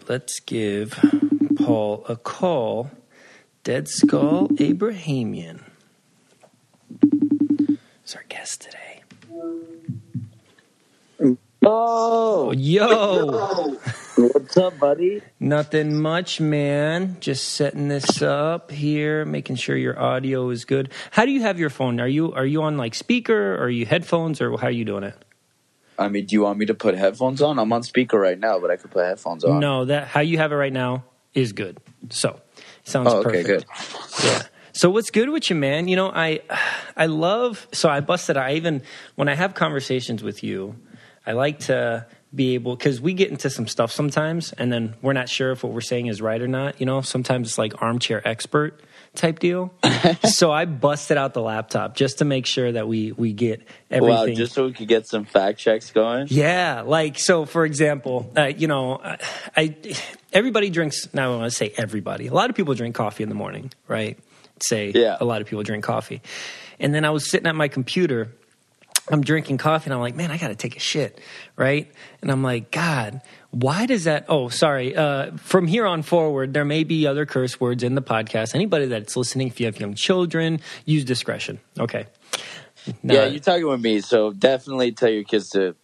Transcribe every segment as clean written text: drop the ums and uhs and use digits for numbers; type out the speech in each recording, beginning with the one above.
let's give Paul a call. Deadskull Abrahamian is our guest today. Oh, yo. What's up, buddy? Nothing much, man. Just setting this up here, making sure your audio is good. How do you have your phone? Are you on like speaker, or are you headphones, or how are you doing it? I mean, do you want me to put headphones on? I'm on speaker right now, but I could put headphones on. No, that how you have it right now is good. So, sounds okay, perfect. good. Yeah. So what's good with you, man? You know, I love, so I busted out, even when I have conversations with you, I like to be able, because we get into some stuff sometimes, and then we're not sure if what we're saying is right or not. You know, sometimes it's like armchair expert type deal. So I busted out the laptop just to make sure that we get everything. Wow, just so we could get some fact checks going? Yeah, like, so for example, you know, everybody drinks, now I want to say everybody. A lot of people drink coffee in the morning, right? A lot of people drink coffee. And then I was sitting at my computer, I'm drinking coffee, and I'm like, man, I got to take a shit, right? And I'm like, God, why does that? Oh, sorry. From here on forward, there may be other curse words in the podcast. Anybody that's listening, if you have young children, use discretion. Okay. Now, yeah, you're talking with me, so definitely tell your kids to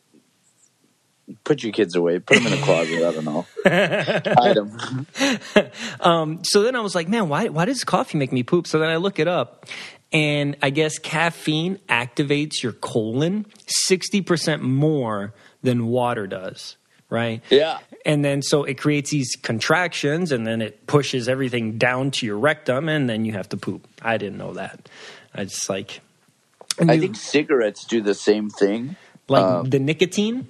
put your kids away. Put them in a closet. I don't know. Hide them. So then I was like, man, why does coffee make me poop? So then I look it up. And I guess caffeine activates your colon 60% more than water does, right? Yeah. And then so it creates these contractions, and then it pushes everything down to your rectum, and then you have to poop. I didn't know that. I just like... I think cigarettes do the same thing. Like the nicotine?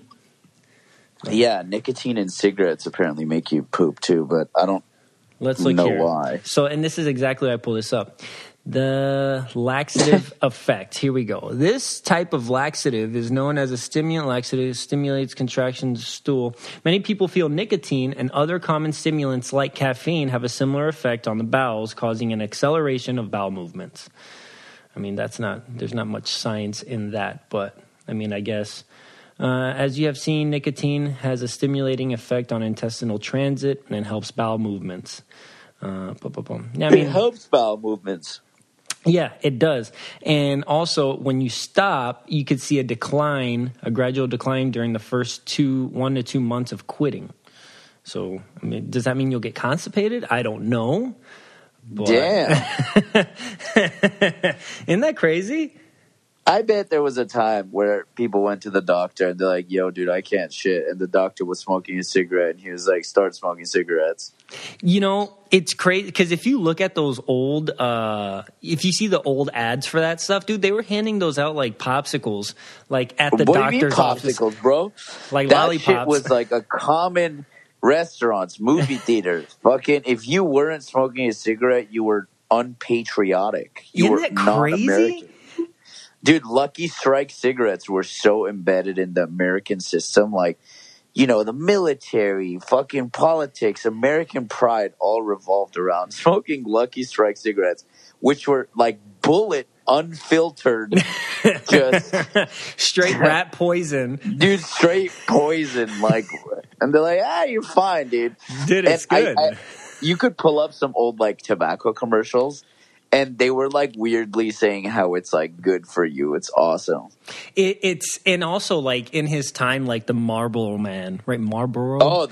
Yeah, nicotine in cigarettes apparently make you poop too, but I don't know why. So, and this is exactly why I pull this up. The laxative effect. Here we go. This type of laxative is known as a stimulant laxative. It stimulates contractions of stool. Many people feel nicotine and other common stimulants like caffeine have a similar effect on the bowels, causing an acceleration of bowel movements. I mean, there's not much science in that, but I mean, I guess as you have seen, nicotine has a stimulating effect on intestinal transit and helps bowel movements. It helps bowel movements. Yeah, it does. And also, when you stop, you could see a gradual decline during the first 1 to 2 months of quitting. So, I mean, does that mean you'll get constipated? I don't know. But... Damn. Isn't that crazy? I bet there was a time where people went to the doctor and they're like, yo, dude, I can't shit. And the doctor was smoking a cigarette and he was like, start smoking cigarettes. You know, it's crazy because if you look at those old, if you see the old ads for that stuff, dude, they were handing those out like popsicles, like at the doctor's office. Popsicles, bro? Like that lollipops. Shit was like a common restaurants, movie theaters. Fucking, if you weren't smoking a cigarette, you were unpatriotic. You were non-American. Dude, Lucky Strike cigarettes were so embedded in the American system. Like, you know, the military, fucking politics, American pride all revolved around smoking Lucky Strike cigarettes, which were like bullet, unfiltered, just... straight rat poison. Dude, straight poison. Like, and they're like, you're fine, dude. Dude, it's good. You could pull up some old, like, tobacco commercials. And they were like weirdly saying how it's like good for you. It's awesome. It's and also like in his time, like the Marlboro Man, right? Marlboro. Oh,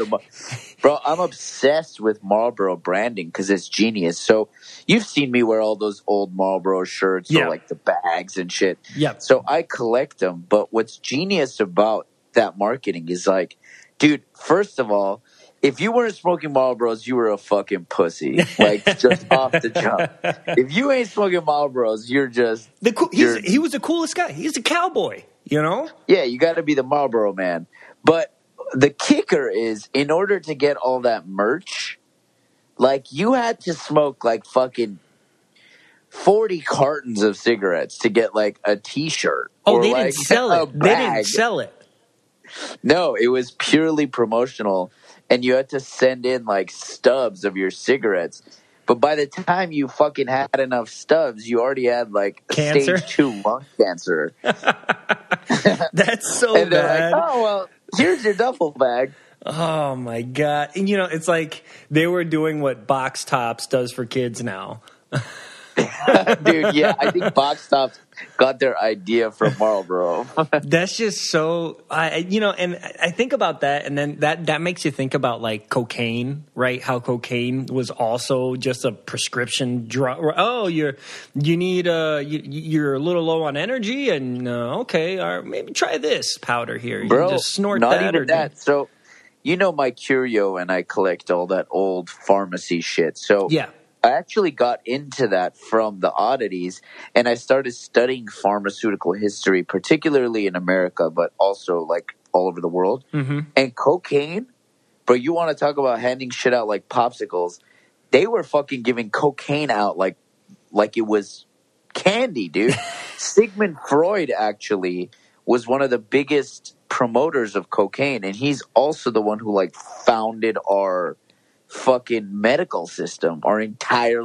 bro, I'm obsessed with Marlboro branding because it's genius. So you've seen me wear all those old Marlboro shirts or like the bags and shit. Yeah. So I collect them. But what's genius about that marketing is like, dude, first of all, if you weren't smoking Marlboros, you were a fucking pussy. Like, just off the jump. If you ain't smoking Marlboros, you're just... He was the coolest guy. He's a cowboy, you know? Yeah, you got to be the Marlboro man. But the kicker is, in order to get all that merch, like, you had to smoke, like, fucking 40 cartons of cigarettes to get, like, a T-shirt. Oh, or they like didn't sell it. They didn't sell it. No, it was purely promotional. And you had to send in, like, stubs of your cigarettes. But by the time you fucking had enough stubs, you already had, like, cancer? stage 2 lung cancer. That's so and they're bad. like, oh, well, here's your duffel bag. Oh my God. And it's like they were doing what Box Tops does for kids now. Dude, yeah, I think Box Tops got their idea from Marlboro. That's just so, and I think about that, and then that makes you think about like cocaine, right? How cocaine was also just a prescription drug. Oh, you're a little low on energy, and okay, or maybe try this powder here. Bro, you just snort not that even that. So, my curio, and I collect all that old pharmacy shit. So yeah. I actually got into that from the oddities, and I started studying pharmaceutical history, particularly in America, but also like all over the world. Mm-hmm. And cocaine, bro, you want to talk about handing shit out like popsicles? They were fucking giving cocaine out like it was candy, dude. Sigmund Freud actually was one of the biggest promoters of cocaine, and he's also the one who like founded our fucking medical system. Our entire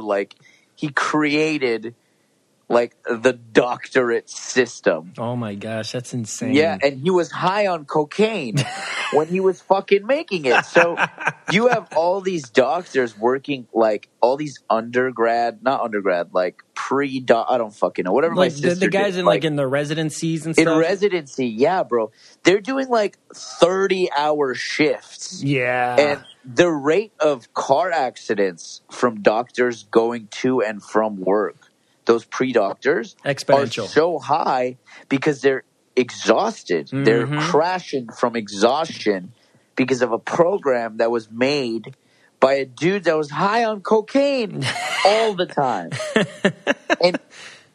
he created the doctorate system. Oh my gosh, that's insane. Yeah, and he was high on cocaine when he was fucking making it. So you have all these doctors working all these pre-doc, I don't fucking know, whatever my sister the guys did, in the residencies and stuff. In residency, yeah, bro. They're doing 30-hour shifts. Yeah. And the rate of car accidents from doctors going to and from work, those pre-doctors, exponential, are so high because they're exhausted. Mm-hmm. They're crashing from exhaustion because of a program that was made by a dude that was high on cocaine all the time. And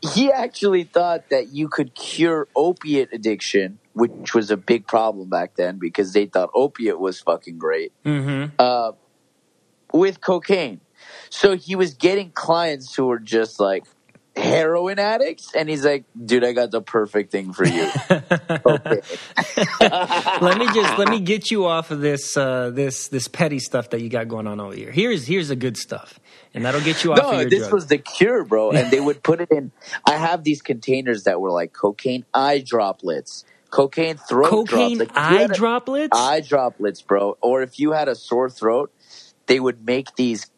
he actually thought that you could cure opiate addiction, which was a big problem back then because they thought opiate was fucking great, with cocaine. So he was getting clients who were just heroin addicts, and he's like, dude, I got the perfect thing for you. Okay. let me get you off of this petty stuff that you got going on over here. Here's the good stuff, and that'll get you off of your this drug. Was the cure, bro. And they would put it in. I have these containers that were cocaine eye droplets, cocaine throat drops, eye droplets, eye droplets, bro. Or if you had a sore throat, they would make these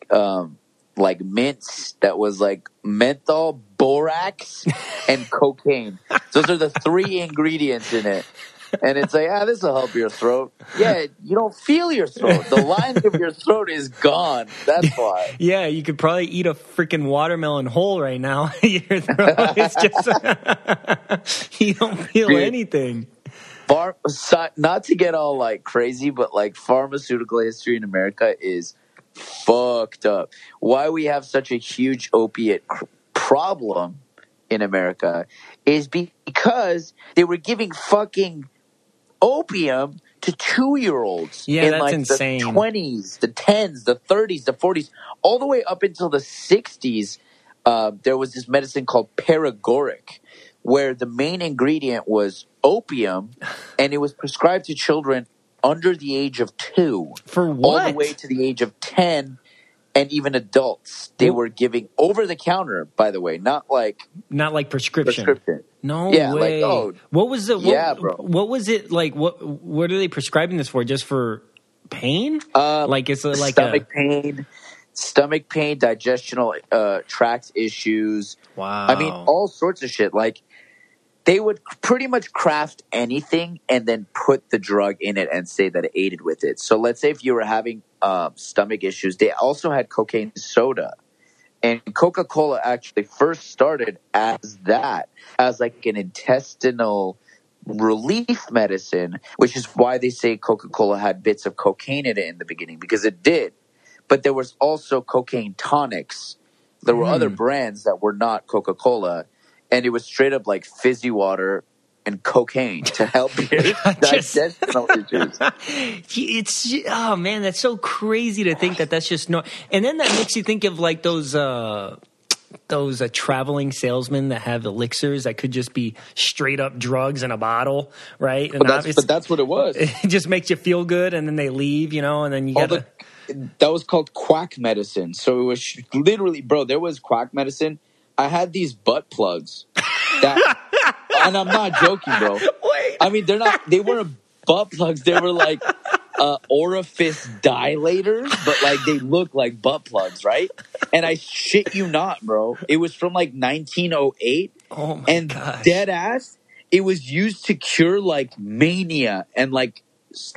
mints that was menthol, borax, and cocaine. Those are the three ingredients in it. And it's this will help your throat. Yeah, you don't feel your throat. The lining of your throat is gone. That's why. Yeah, you could probably eat a freaking watermelon whole right now. Your throat is just you don't feel anything. Not to get all crazy, but pharmaceutical history in America is fucked up. Why we have such a huge opiate problem in America is because they were giving fucking opium to 2-year-olds in that's insane. The 20s, the 10s, the 30s, the 40s, all the way up until the 60s. There was this medicine called paregoric, where the main ingredient was opium, and it was prescribed to children under the age of 2. For what? All the way to the age of 10, and even adults. They were giving over the counter, by the way, not prescription. No way. What was it? Bro. What was it like? What are they prescribing this for? Just for pain? It's stomach pain, digestional tract issues. Wow. I mean, all sorts of shit. They would pretty much craft anything and then put the drug in it and say that it aided with it. So let's say if you were having stomach issues, they also had cocaine soda. And Coca-Cola actually first started as that, as an intestinal relief medicine, which is why they say Coca-Cola had bits of cocaine in it in the beginning, because it did. But there was also cocaine tonics. There were other brands that were not Coca-Cola, and it was straight up fizzy water and cocaine to help your digestional issues. Oh man, that's so crazy to think that that's just no. And then that makes you think of those traveling salesmen that have elixirs that could just be straight up drugs in a bottle, right? And but that's what it was. It just makes you feel good, and then they leave, and then you got that was called quack medicine. So it was literally, bro, there was quack medicine. I had these butt plugs and I'm not joking, bro. Wait. I mean, they weren't butt plugs. They were orifice dilators, but like they look like butt plugs, right? And I shit you not, bro. It was from like 1908. Oh my and gosh. Dead ass, it was used to cure like mania and like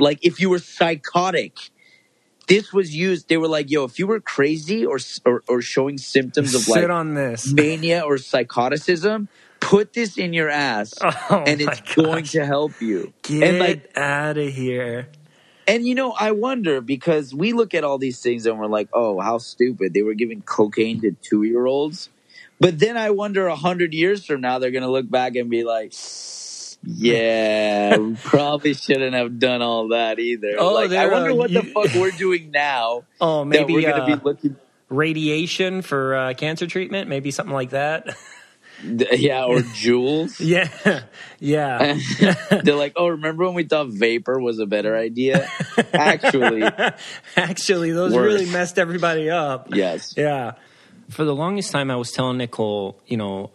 if you were psychotic. This was used. They were like, "Yo, if you were crazy or showing symptoms of like on this mania or psychoticism, put this in your ass, and it's going to help you." Get out of here. And I wonder, because we look at all these things and we're like, "Oh, how stupid! They were giving cocaine to 2-year-olds." But then I wonder, 100 years from now, they're gonna look back and be like, yeah, we probably shouldn't have done all that either. Oh, I wonder what the fuck we're doing now. Oh, maybe that we're going to be looking radiation for cancer treatment, maybe something like that. Yeah, or jewels. Yeah. They're like, oh, remember when we thought vapor was a better idea? Actually, those worse. Really messed everybody up. Yes. Yeah. For the longest time, I was telling Nicole,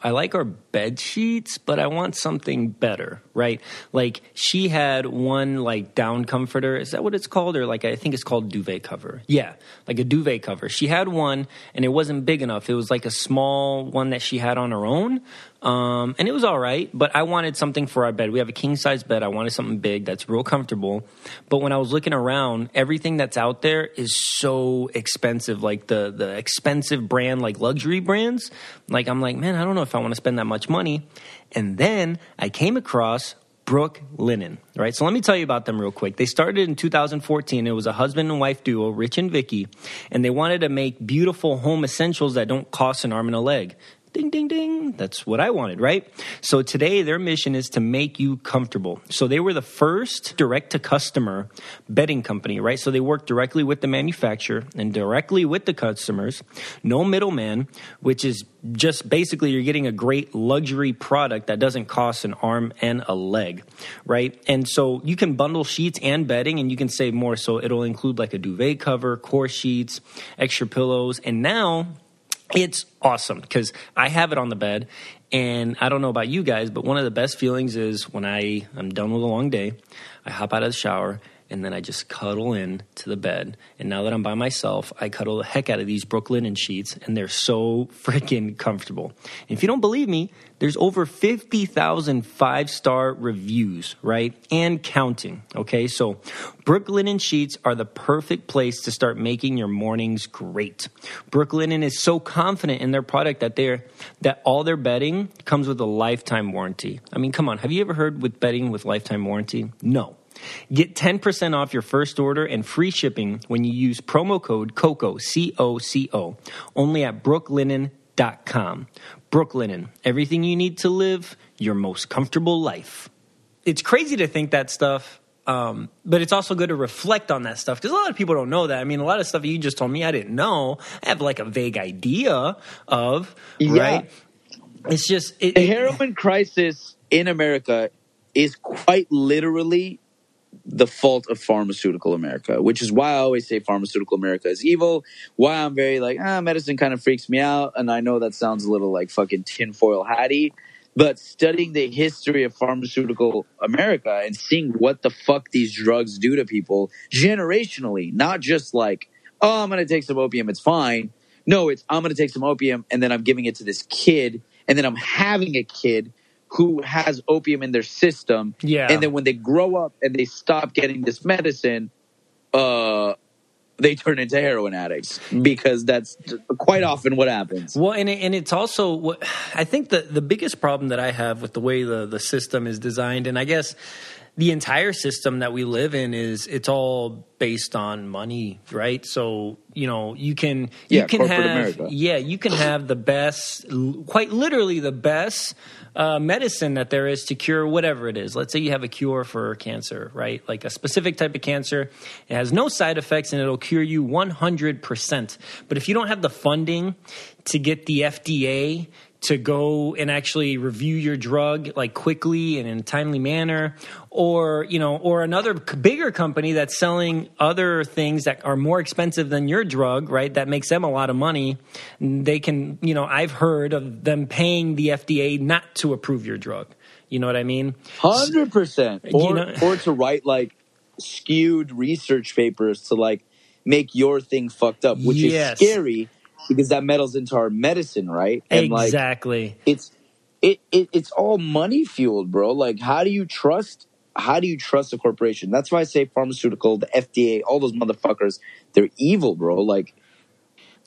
I like our bed sheets, but I want something better, right? Like, she had one, like, down comforter. Is that what it's called? Or, like, I think it's called duvet cover. Yeah, like a duvet cover. She had one, and it wasn't big enough. It was, like, a small one that she had on her own. And it was all right, but I wanted something for our bed. We have a king-size bed. I wanted something big that's real comfortable. But when I was looking around, everything that's out there is so expensive, like the expensive brand, like luxury brands. Like, I'm like, man, I don't know if I want to spend that much money. And then I came across Brook Linen, right? So let me tell you about them real quick. They started in 2014. It was a husband and wife duo, Rich and Vicky, and they wanted to make beautiful home essentials that don't cost an arm and a leg. Ding, ding, ding. That's what I wanted, right? So today their mission is to make you comfortable. So they were the first direct-to-customer bedding company, right? So they work directly with the manufacturer and directly with the customers. No middleman, which is just basically you're getting a great luxury product that doesn't cost an arm and a leg, right? And so you can bundle sheets and bedding and you can save more. So it'll include like a duvet cover, core sheets, extra pillows, and now it's awesome because I have it on the bed, and I don't know about you guys, but one of the best feelings is when I'm done with a long day, I hop out of the shower, and then I just cuddle in to the bed. And now that I'm by myself, I cuddle the heck out of these Brook Linen sheets, and they're so freaking comfortable. And if you don't believe me, there's over 50,000 5-star reviews, right? And counting, okay? So Brook Linen sheets are the perfect place to start making your mornings great. Brook Linen is so confident in their product that all their bedding comes with a lifetime warranty. I mean, come on, have you ever heard with bedding with lifetime warranty? No. Get 10% off your first order and free shipping when you use promo code COCO, COCO, only at brooklinen.com. Brook Linen, everything you need to live your most comfortable life. It's crazy to think that stuff, but it's also good to reflect on that stuff because a lot of people don't know that. I mean, a lot of stuff you just told me I didn't know. I have like a vague idea of, right? It's just... the heroin crisis in America is quite literally the fault of pharmaceutical America, which is why I always say pharmaceutical America is evil, why I'm very like, medicine kind of freaks me out, and I know that sounds a little like fucking tinfoil hatty, but studying the history of pharmaceutical America and seeing what the fuck these drugs do to people generationally, not just like, oh, I'm going to take some opium, it's fine. No, it's I'm going to take some opium, and then I'm giving it to this kid, and then I'm having a kid who has opium in their system. Yeah. And then when they grow up and they stop getting this medicine, they turn into heroin addicts because that's quite often what happens. Well, and it's also what I think the biggest problem that I have with the way the system is designed, and I guess the entire system that we live in it's all based on money, right? So, you can have America. You can have the best, quite literally the best medicine that there is to cure whatever it is. Let's say you have a cure for cancer, right? Like a specific type of cancer. It has no side effects and it'll cure you 100%. But if you don't have the funding to get the FDA to go and actually review your drug like quickly and in a timely manner, or another bigger company that's selling other things that are more expensive than your drug, right? That makes them a lot of money. They can, I've heard of them paying the FDA not to approve your drug. You know what I mean? 100%. Or to write like skewed research papers to like make your thing fucked up, which is scary because that meddles into our medicine, right? And exactly. Like it's all money fueled, bro. Like how do you trust a corporation? That's why I say pharmaceutical, the FDA, all those motherfuckers, they're evil, bro. Like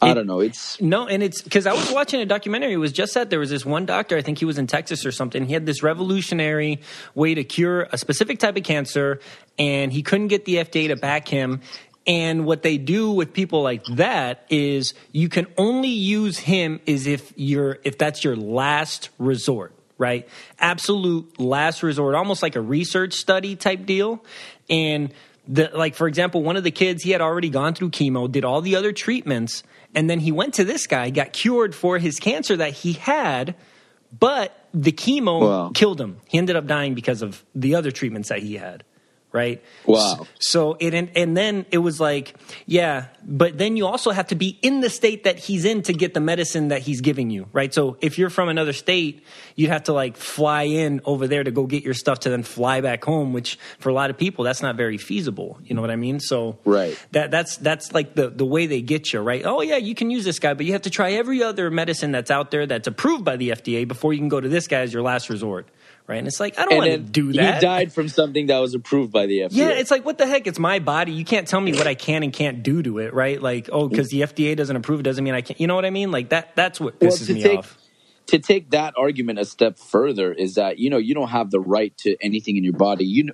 I don't know. And it's because I was watching a documentary. It was just that there was this one doctor, I think he was in Texas or something. He had this revolutionary way to cure a specific type of cancer, and he couldn't get the FDA to back him. And what they do with people like that is you can only use him is if that's your last resort, right? Absolute last resort, almost like a research study type deal. And like, for example, one of the kids, he had already gone through chemo, did all the other treatments, and then he went to this guy, got cured for his cancer that he had, but the chemo killed him. He ended up dying because of the other treatments that he had. Right. Wow. So and then it was like, yeah, but then you also have to be in the state that he's in to get the medicine that he's giving you. Right. So if you're from another state, you'd have to like fly in over there to go get your stuff to then fly back home, which for a lot of people, that's not very feasible. You know what I mean? So right. That's like the way they get you. Right. Oh, yeah, you can use this guy, but you have to try every other medicine that's out there that's approved by the FDA before you can go to this guy as your last resort. Right. And it's like, I don't want to do that. He died from something that was approved by the FDA. Yeah, it's like, what the heck? It's my body. You can't tell me what I can and can't do to it, right? Like, oh, because the FDA doesn't approve it doesn't mean I can't. You know what I mean? Like, that's what pisses me off. To take that argument a step further is that, you don't have the right to anything in your body.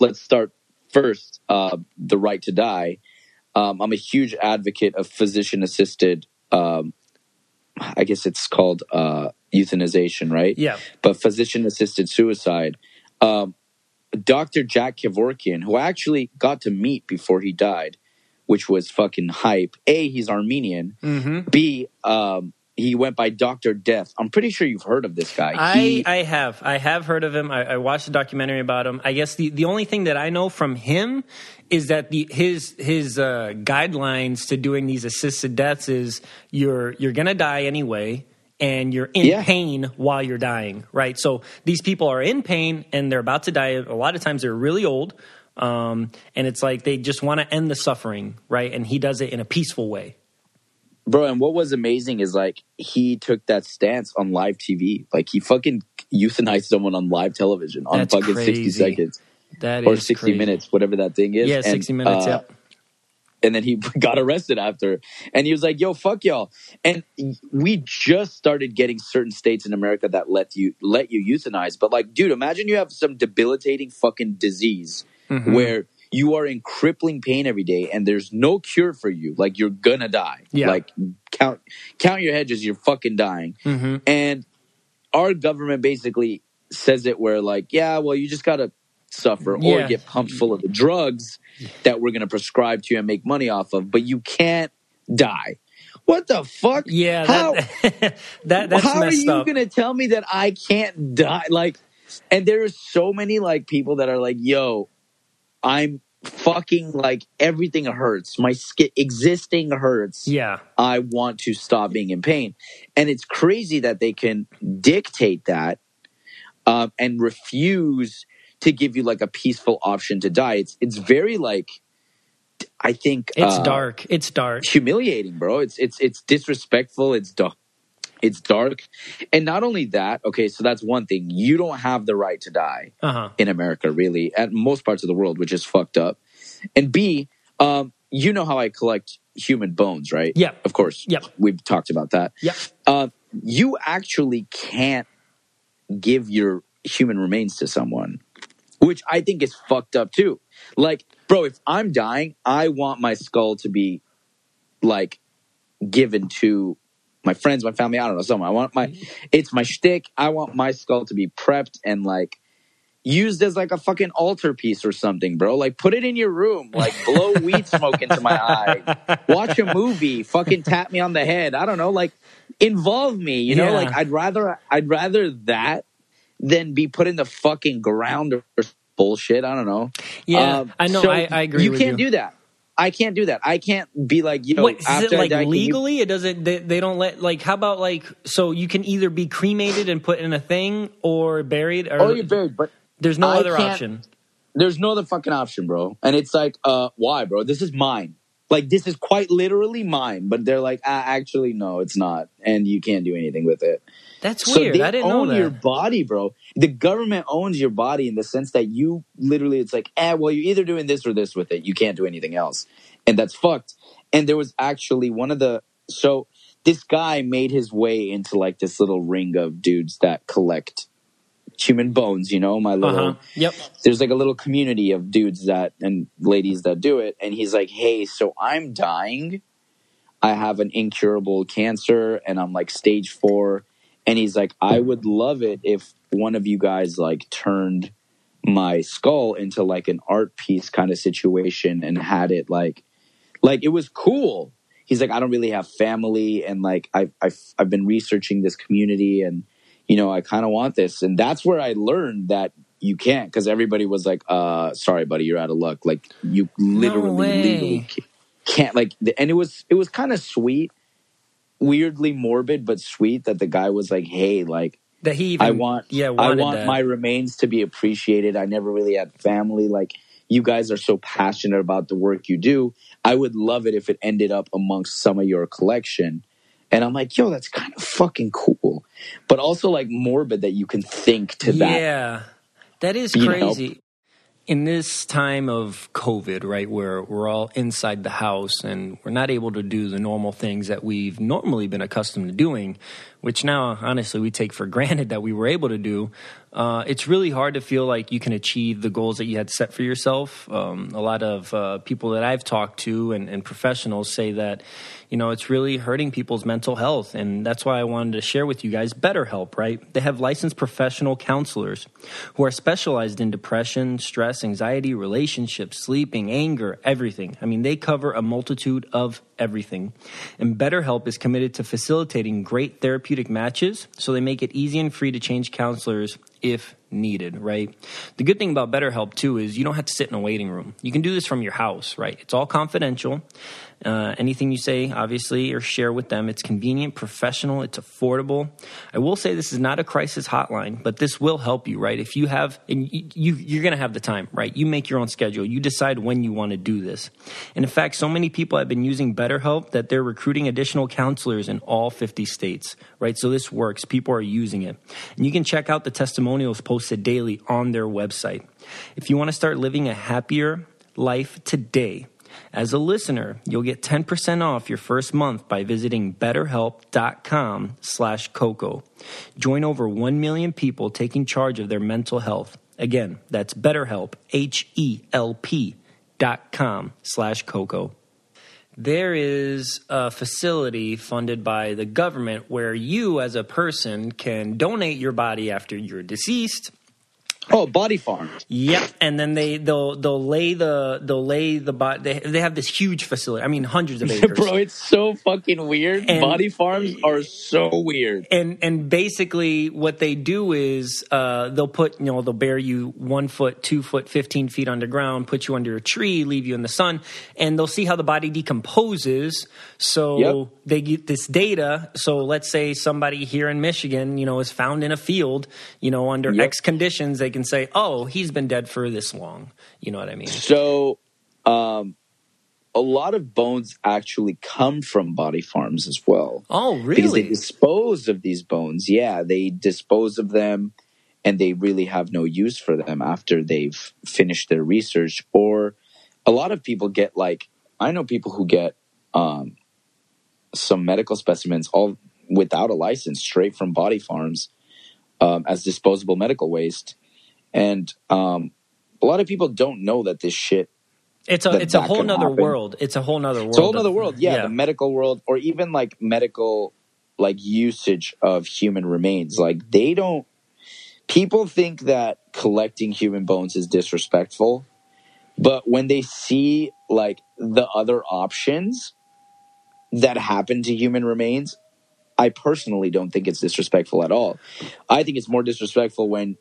Let's start the right to die. I'm a huge advocate of physician-assisted I guess it's called euthanization, right? Yeah. But physician-assisted suicide. Dr. Jack Kevorkian, who I actually got to meet before he died, which was fucking hype. A, he's Armenian. Mm-hmm. B, he went by Dr. Death. I'm pretty sure you've heard of this guy. I have heard of him. I watched a documentary about him. I guess the only thing that I know from him is that his guidelines to doing these assisted deaths is you're gonna die anyway, and you're in pain while you're dying, right? So these people are in pain and they're about to die. A lot of times they're really old, and it's like they just want to end the suffering, right? And he does it in a peaceful way. Bro, and what was amazing is, like, he took that stance on live TV. Like, he fucking euthanized someone on live television on That's fucking crazy. 60 seconds. That or is 60 crazy. minutes, whatever that thing is. Yeah, 60 minutes, yep. And then he got arrested after. And he was like, yo, fuck y'all. And we just started getting certain states in America that let you euthanize. But, like, dude, imagine you have some debilitating fucking disease where you are in crippling pain every day and there's no cure for you. Like, you're gonna die. Yeah. Like, count your hedges, you're fucking dying. Mm-hmm. And our government basically says it where, like, yeah, well, you just gotta suffer or get pumped full of the drugs that we're gonna prescribe to you and make money off of, but you can't die. What the fuck? Yeah, that's how are you up. Gonna tell me that I can't die? Like, and there's so many, like, people that are like, yo, I'm fucking, like, everything hurts. My skin existing hurts. Yeah. I want to stop being in pain. And it's crazy that they can dictate that and refuse to give you, like, a peaceful option to die. It's very, like, I think it's dark. It's dark. Humiliating, bro. It's disrespectful. It's dark. It's dark. And not only that, okay, so that's one thing. You don't have the right to die in America, really, at most parts of the world, which is fucked up. And B, you know how I collect human bones, right? Yeah. Of course. Yep. We've talked about that. Yeah. You actually can't give your human remains to someone, which I think is fucked up too. Like, bro, if I'm dying, I want my skull to be, like, given to my friends, my family, I don't know, someone. It's my shtick. I want my skull to be prepped and, like, used as, like, a fucking altar piece or something, bro. Like, put it in your room. Like, blow weed smoke into my eye. Watch a movie. Fucking tap me on the head. I don't know. Like, involve me, you know? Like, I'd rather that than be put in the fucking ground or bullshit. I don't know. Yeah, I know. So I agree with you. You can't do that. I can't do that. I can't be like, yo, Wait, after is it, like, I die, legally? It doesn't. They don't let, like. How about, like, so you can either be cremated and put in a thing or buried, or you're buried, but there's no other option. There's no other fucking option, bro. And it's like, why, bro? This is mine. Like, this is quite literally mine. But they're like, actually, no, it's not. And you can't do anything with it. That's weird. I didn't know that. They own your body, bro. The government owns your body in the sense that you literally, it's like, well, you're either doing this or this with it. You can't do anything else. And that's fucked. And there was actually so this guy made his way into like this little ring of dudes that collect human bones, you know, my little, Yep. There's like a little community of dudes and ladies that do it. And he's like, hey, so I'm dying. I have an incurable cancer and I'm like stage 4. And he's like, I would love it if one of you guys like turned my skull into like an art piece kind of situation and had it like it was cool. He's like, I don't really have family, and like I've been researching this community, and you know I kind of want this, and that's where I learned that you can't, because everybody was like, sorry, buddy, you're out of luck. Like you legally can't. Like, and it was kind of sweet. Weirdly morbid, but sweet that the guy was like, hey, like that he even, I want my remains to be appreciated. I never really had family. Like, you guys are so passionate about the work you do. I would love it if it ended up amongst some of your collection. And I'm like, yo, that's kind of fucking cool. But also like morbid that you can think to that. Yeah, that is crazy. Know? In this time of COVID, right, where we're all inside the house and we're not able to do the normal things that we've normally been accustomed to doing, which now, honestly, we take for granted that we were able to do, it's really hard to feel like you can achieve the goals that you had set for yourself. A lot of people that I've talked to and professionals say that, you know, it's really hurting people's mental health. And that's why I wanted to share with you guys BetterHelp, right? They have licensed professional counselors who are specialized in depression, stress, anxiety, relationships, sleeping, anger, everything. I mean, they cover a multitude of everything. And BetterHelp is committed to facilitating great therapeutic matches, so they make it easy and free to change counselors if needed, right? The good thing about BetterHelp, too, is you don't have to sit in a waiting room. You can do this from your house, right? It's all confidential. Anything you say, obviously, or share with them, it's convenient, professional, it's affordable. I will say this is not a crisis hotline, but this will help you, right? If you have, and you're going to have the time, right? You make your own schedule. You decide when you want to do this. And in fact, so many people have been using BetterHelp that they're recruiting additional counselors in all 50 states, right? So this works. People are using it. And you can check out the testimonials posted daily on their website. If you want to start living a happier life today, as a listener, you'll get 10% off your first month by visiting betterhelp.com/Coco. Join over 1 million people taking charge of their mental health. Again, that's BetterHelp, HELP.com/Coco. There is a facility funded by the government where you as a person can donate your body after you're deceased. Oh, body farm. Yep, and then they'll lay the body. They have this huge facility. I mean, hundreds of acres. Bro, it's so fucking weird. And body farms are so weird. And basically, what they do is they'll bury you 1 foot, 2 foot, 15 feet underground, put you under a tree, leave you in the sun, and they'll see how the body decomposes. So they get this data. So let's say somebody here in Michigan, is found in a field, under X conditions. They can say, oh, he's been dead for this long. You know what I mean? So a lot of bones actually come from body farms as well. Oh, really? Because they dispose of these bones. Yeah, they dispose of them and they really have no use for them after they've finished their research. Or a lot of people get I know people who get some medical specimens all without a license straight from body farms as disposable medical waste. And a lot of people don't know that this shit. It's a whole nother world. It's a whole nother world. It's a whole nother world. Yeah, the medical world, or even medical usage of human remains. People think that collecting human bones is disrespectful, but when they see the other options that happen to human remains, I personally don't think it's disrespectful at all. I think it's more disrespectful when,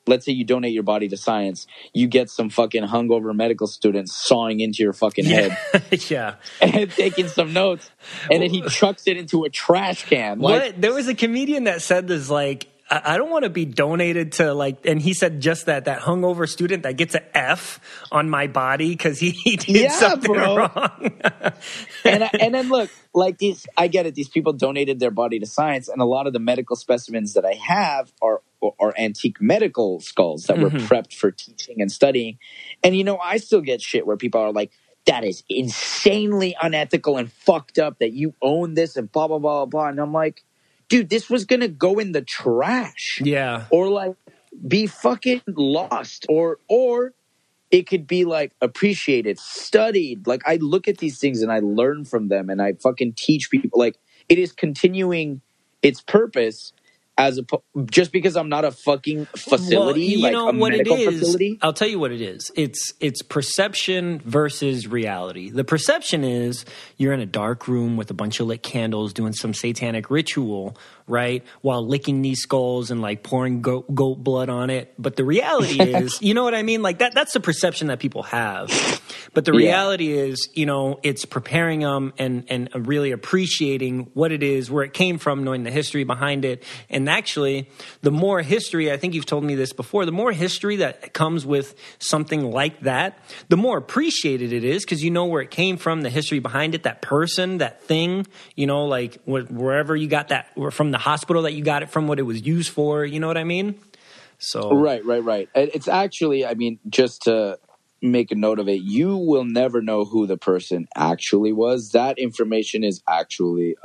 let's say you donate your body to science, you get some fucking hungover medical student sawing into your fucking head. Yeah. And taking some notes. And then he chucks it into a trash can. There was a comedian that said this, I don't want to be donated to like, and he said just that hungover student that gets an F on my body because he did something wrong. and then look, like these, I get it. These people donated their body to science, and a lot of the medical specimens that I have are antique medical skulls that were prepped for teaching and studying. And I still get shit where people are like, that is insanely unethical and fucked up that you own this and blah, blah, blah, blah. And I'm like, dude, this was going to go in the trash. Yeah. Or like be fucking lost. Or it could be like appreciated, studied. Like I look at these things and I learn from them and I fucking teach people. Like it is continuing its purpose. Just because I'm not a fucking facility, like a medical facility. I'll tell you what it is. It's perception versus reality. The perception is you're in a dark room with a bunch of lit candles doing some satanic ritual, right? While licking these skulls and like pouring goat blood on it. But the reality is, you know what I mean? Like that's the perception that people have. But the reality is, it's preparing them and really appreciating what it is, where it came from, knowing the history behind it. And actually, the more history, I think you've told me this before, the more history that comes with something like that, the more appreciated it is because you know where it came from, the history behind it, that person, that thing, like wherever you got that, or from the hospital that you got it from, what it was used for, you know what I mean? So Right. It's actually, I mean, just to make a note of it, you will never know who the person actually was. That information is actually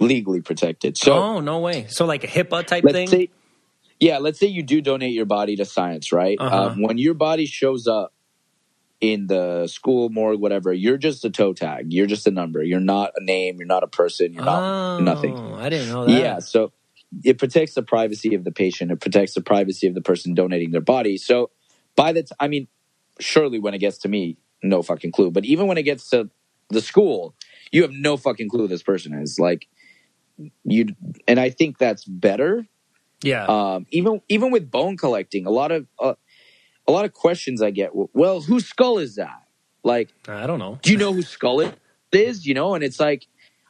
legally protected. So, no way. So like a HIPAA type thing? Let's say you do donate your body to science, right? When your body shows up in the school morgue, whatever, you're just a toe tag. You're just a number. You're not a name. You're not a person. You're not nothing. I didn't know that. Yeah, so it protects the privacy of the patient. It protects the privacy of the person donating their body. So surely when it gets to me, no fucking clue. But even when it gets to the school, you have no fucking clue who this person is. Like and I think that's better. Yeah. Even with bone collecting, a lot of questions I get. Well, whose skull is that? Like, I don't know. Do you know whose skull it is? And it's like,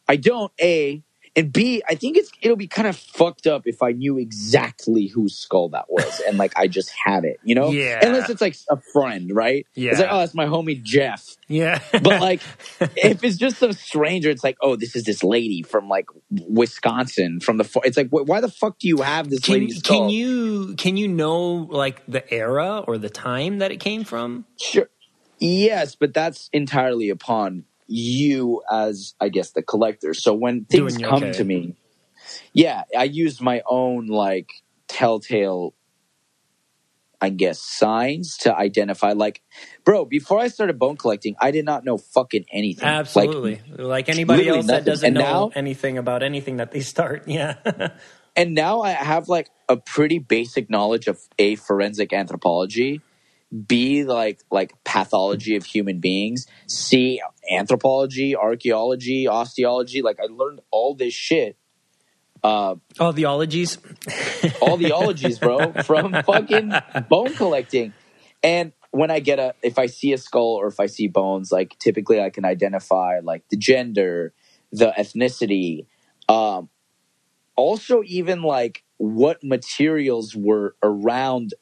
I don't. A. And B, I think it'll be kind of fucked up if I knew exactly whose skull that was and like I just had it, Yeah. Unless it's like a friend, right? Yeah. It's like, oh, that's my homie Jeff. Yeah. But like, if it's just some stranger, it's like, oh, this is this lady from like Wisconsin it's like, why the fuck do you have this lady's skull? Can you know like the era or the time that it came from? Sure. Yes, but that's entirely upon you as, I guess, the collector. So when things come to me, I use my own like telltale, I guess, signs to identify. Like, bro, before I started bone collecting, I did not know fucking anything. Absolutely. Like anybody else that doesn't know now, anything about anything that they start. Yeah. And now I have like a pretty basic knowledge of A, forensic anthropology, B, like pathology of human beings, C, anthropology, archaeology, osteology. Like I learned all this shit. All the ologies? All the ologies, bro, from fucking bone collecting. And when if I see a skull or if I see bones, like typically I can identify like the gender, the ethnicity, also even like what materials were around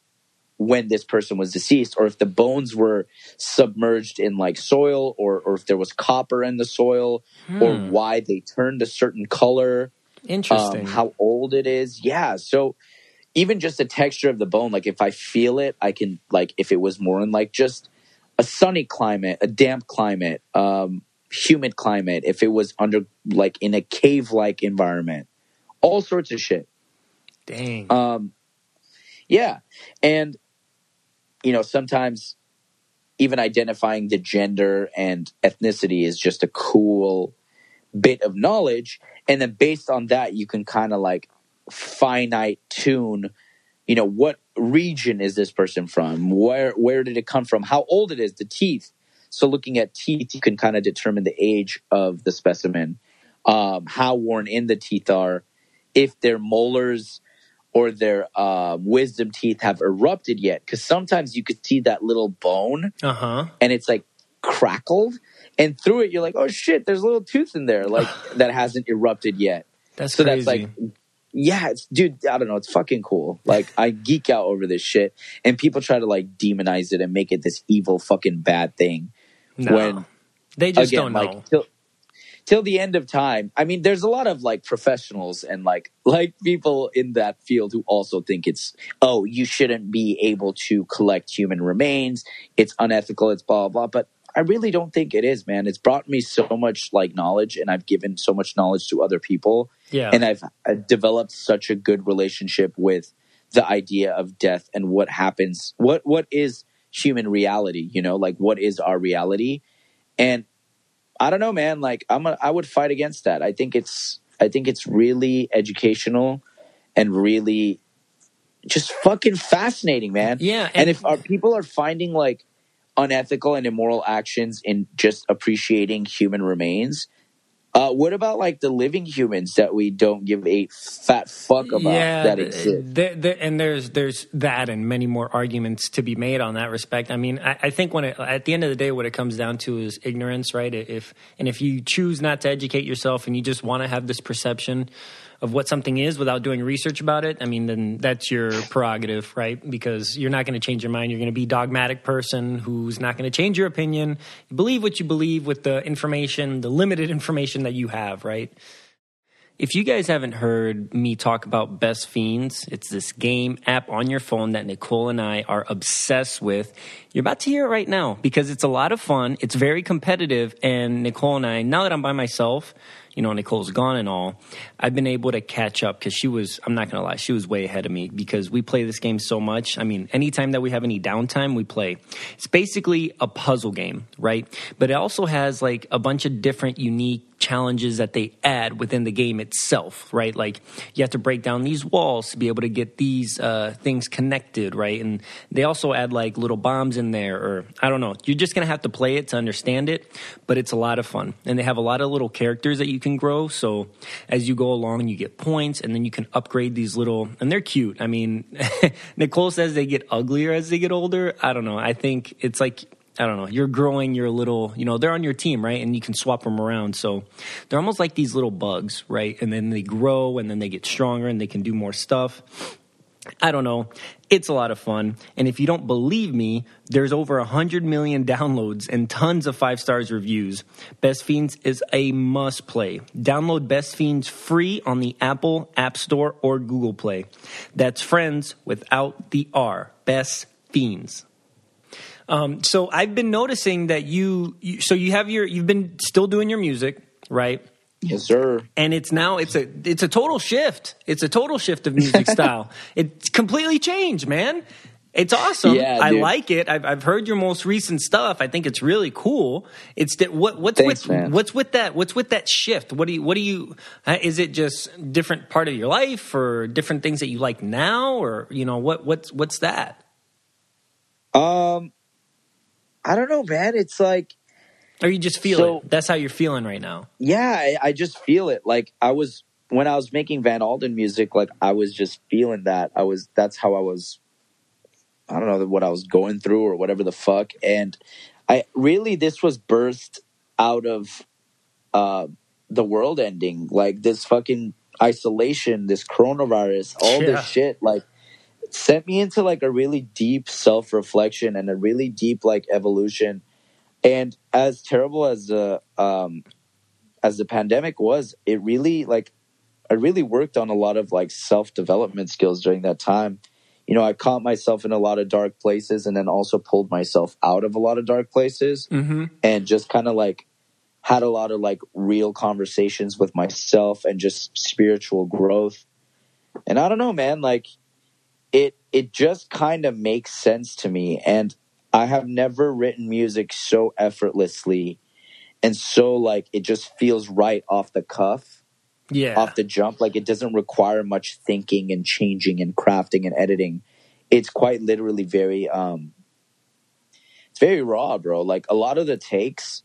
when this person was deceased, or if the bones were submerged in like soil, or if there was copper in the soil, or why they turned a certain color. Interesting. How old it is. Yeah. So even just the texture of the bone, like if I feel it, I can, like if it was more in like just a sunny climate, a damp climate, humid climate, if it was under like in a cave-like environment, all sorts of shit. Dang. Yeah. And sometimes even identifying the gender and ethnicity is just a cool bit of knowledge. And then based on that, you can kind of like finite tune, what region is this person from? Where did it come from? How old it is, the teeth. So looking at teeth, you can kind of determine the age of the specimen, how worn in the teeth are, if their molars or their wisdom teeth have erupted yet. Because sometimes you could see that little bone and it's like crackled. And through it, you're like, oh shit, there's a little tooth in there, like that hasn't erupted yet. That's crazy. That's like, yeah, dude, I don't know. It's fucking cool. Like, I geek out over this shit, and people try to like demonize it and make it this evil fucking bad thing. No, when they just again, don't like, know. Till the end of time. I mean, there's a lot of like professionals and like people in that field who also think it's, oh, you shouldn't be able to collect human remains. It's unethical. It's blah, blah, blah. But I really don't think it is, man. It's brought me so much like knowledge, and I've given so much knowledge to other people. Yeah. And I've developed such a good relationship with the idea of death and what happens. What is human reality? You know, like what is our reality? And I don't know, man. Like I would fight against that. I think it's really educational and really just fucking fascinating, man. Yeah. And if our people are finding like unethical and immoral actions in just appreciating human remains, what about like the living humans that we don't give a fat fuck about that exist? And there's that and many more arguments to be made on that respect. I mean, I think at the end of the day, what it comes down to is ignorance, right? If you choose not to educate yourself and you just want to have this perception of what something is without doing research about it, I mean, then that's your prerogative, right? Because you're not going to change your mind. You're going to be a dogmatic person who's not going to change your opinion. You believe what you believe with the information, the limited information that you have, right? If you guys haven't heard me talk about Best Fiends, it's this game app on your phone that Nicole and I are obsessed with. You're about to hear it right now because it's a lot of fun. It's very competitive. And Nicole and I, now that I'm by myself, you know, Nicole's gone and all, I've been able to catch up because I'm not going to lie, she was way ahead of me because we play this game so much. I mean, anytime that we have any downtime, we play. It's basically a puzzle game, right? But it also has like a bunch of different unique challenges that they add within the game itself, right? Like you have to break down these walls to be able to get these things connected, right? And they also add like little bombs in there, or I don't know. You're just going to have to play it to understand it, but it's a lot of fun. And they have a lot of little characters that you can grow. So as you go along, you get points, and then you can upgrade these little, and they're cute. I mean, Nicole says they get uglier as they get older. I don't know. I think it's like, I don't know, you're growing your little, you know, they're on your team, right? And you can swap them around. So they're almost like these little bugs, right? And then they grow, and then they get stronger, and they can do more stuff. I don't know. It's a lot of fun. And if you don't believe me, there's over 100 million downloads and tons of 5 stars reviews. Best Fiends is a must play. Download Best Fiends free on the Apple App Store or Google Play. That's friends without the R. Best Fiends. So I've been noticing that you've been still doing your music, right? Yes, sir. And it's a total shift. It's a total shift of music style. It's completely changed, man. It's awesome. Yeah, I like it. I've heard your most recent stuff. I think it's really cool. It's that what's with that shift? What do you is it just different part of your life or different things that you like now, or you know what's that? I don't know, man. It's like, or you just feel it. That's how you're feeling right now. Yeah, I just feel it. Like when I was making Van Alden music, like I was just feeling that. That's how I was. I don't know what I was going through or whatever the fuck. And this was birthed out of the world ending, like this fucking isolation, this coronavirus, all this shit, like sent me into like a really deep self-reflection and a really deep like evolution. And as terrible as the pandemic was, it really like I really worked on a lot of like self-development skills during that time. You know, I caught myself in a lot of dark places and then also pulled myself out of a lot of dark places, and just kind of like had a lot of like real conversations with myself and just spiritual growth. And I don't know, man, like it just kind of makes sense to me. And I have never written music so effortlessly and so like it just feels right off the cuff, off the jump. Like it doesn't require much thinking and changing and crafting and editing. It's quite literally very it's very raw, bro. Like a lot of the takes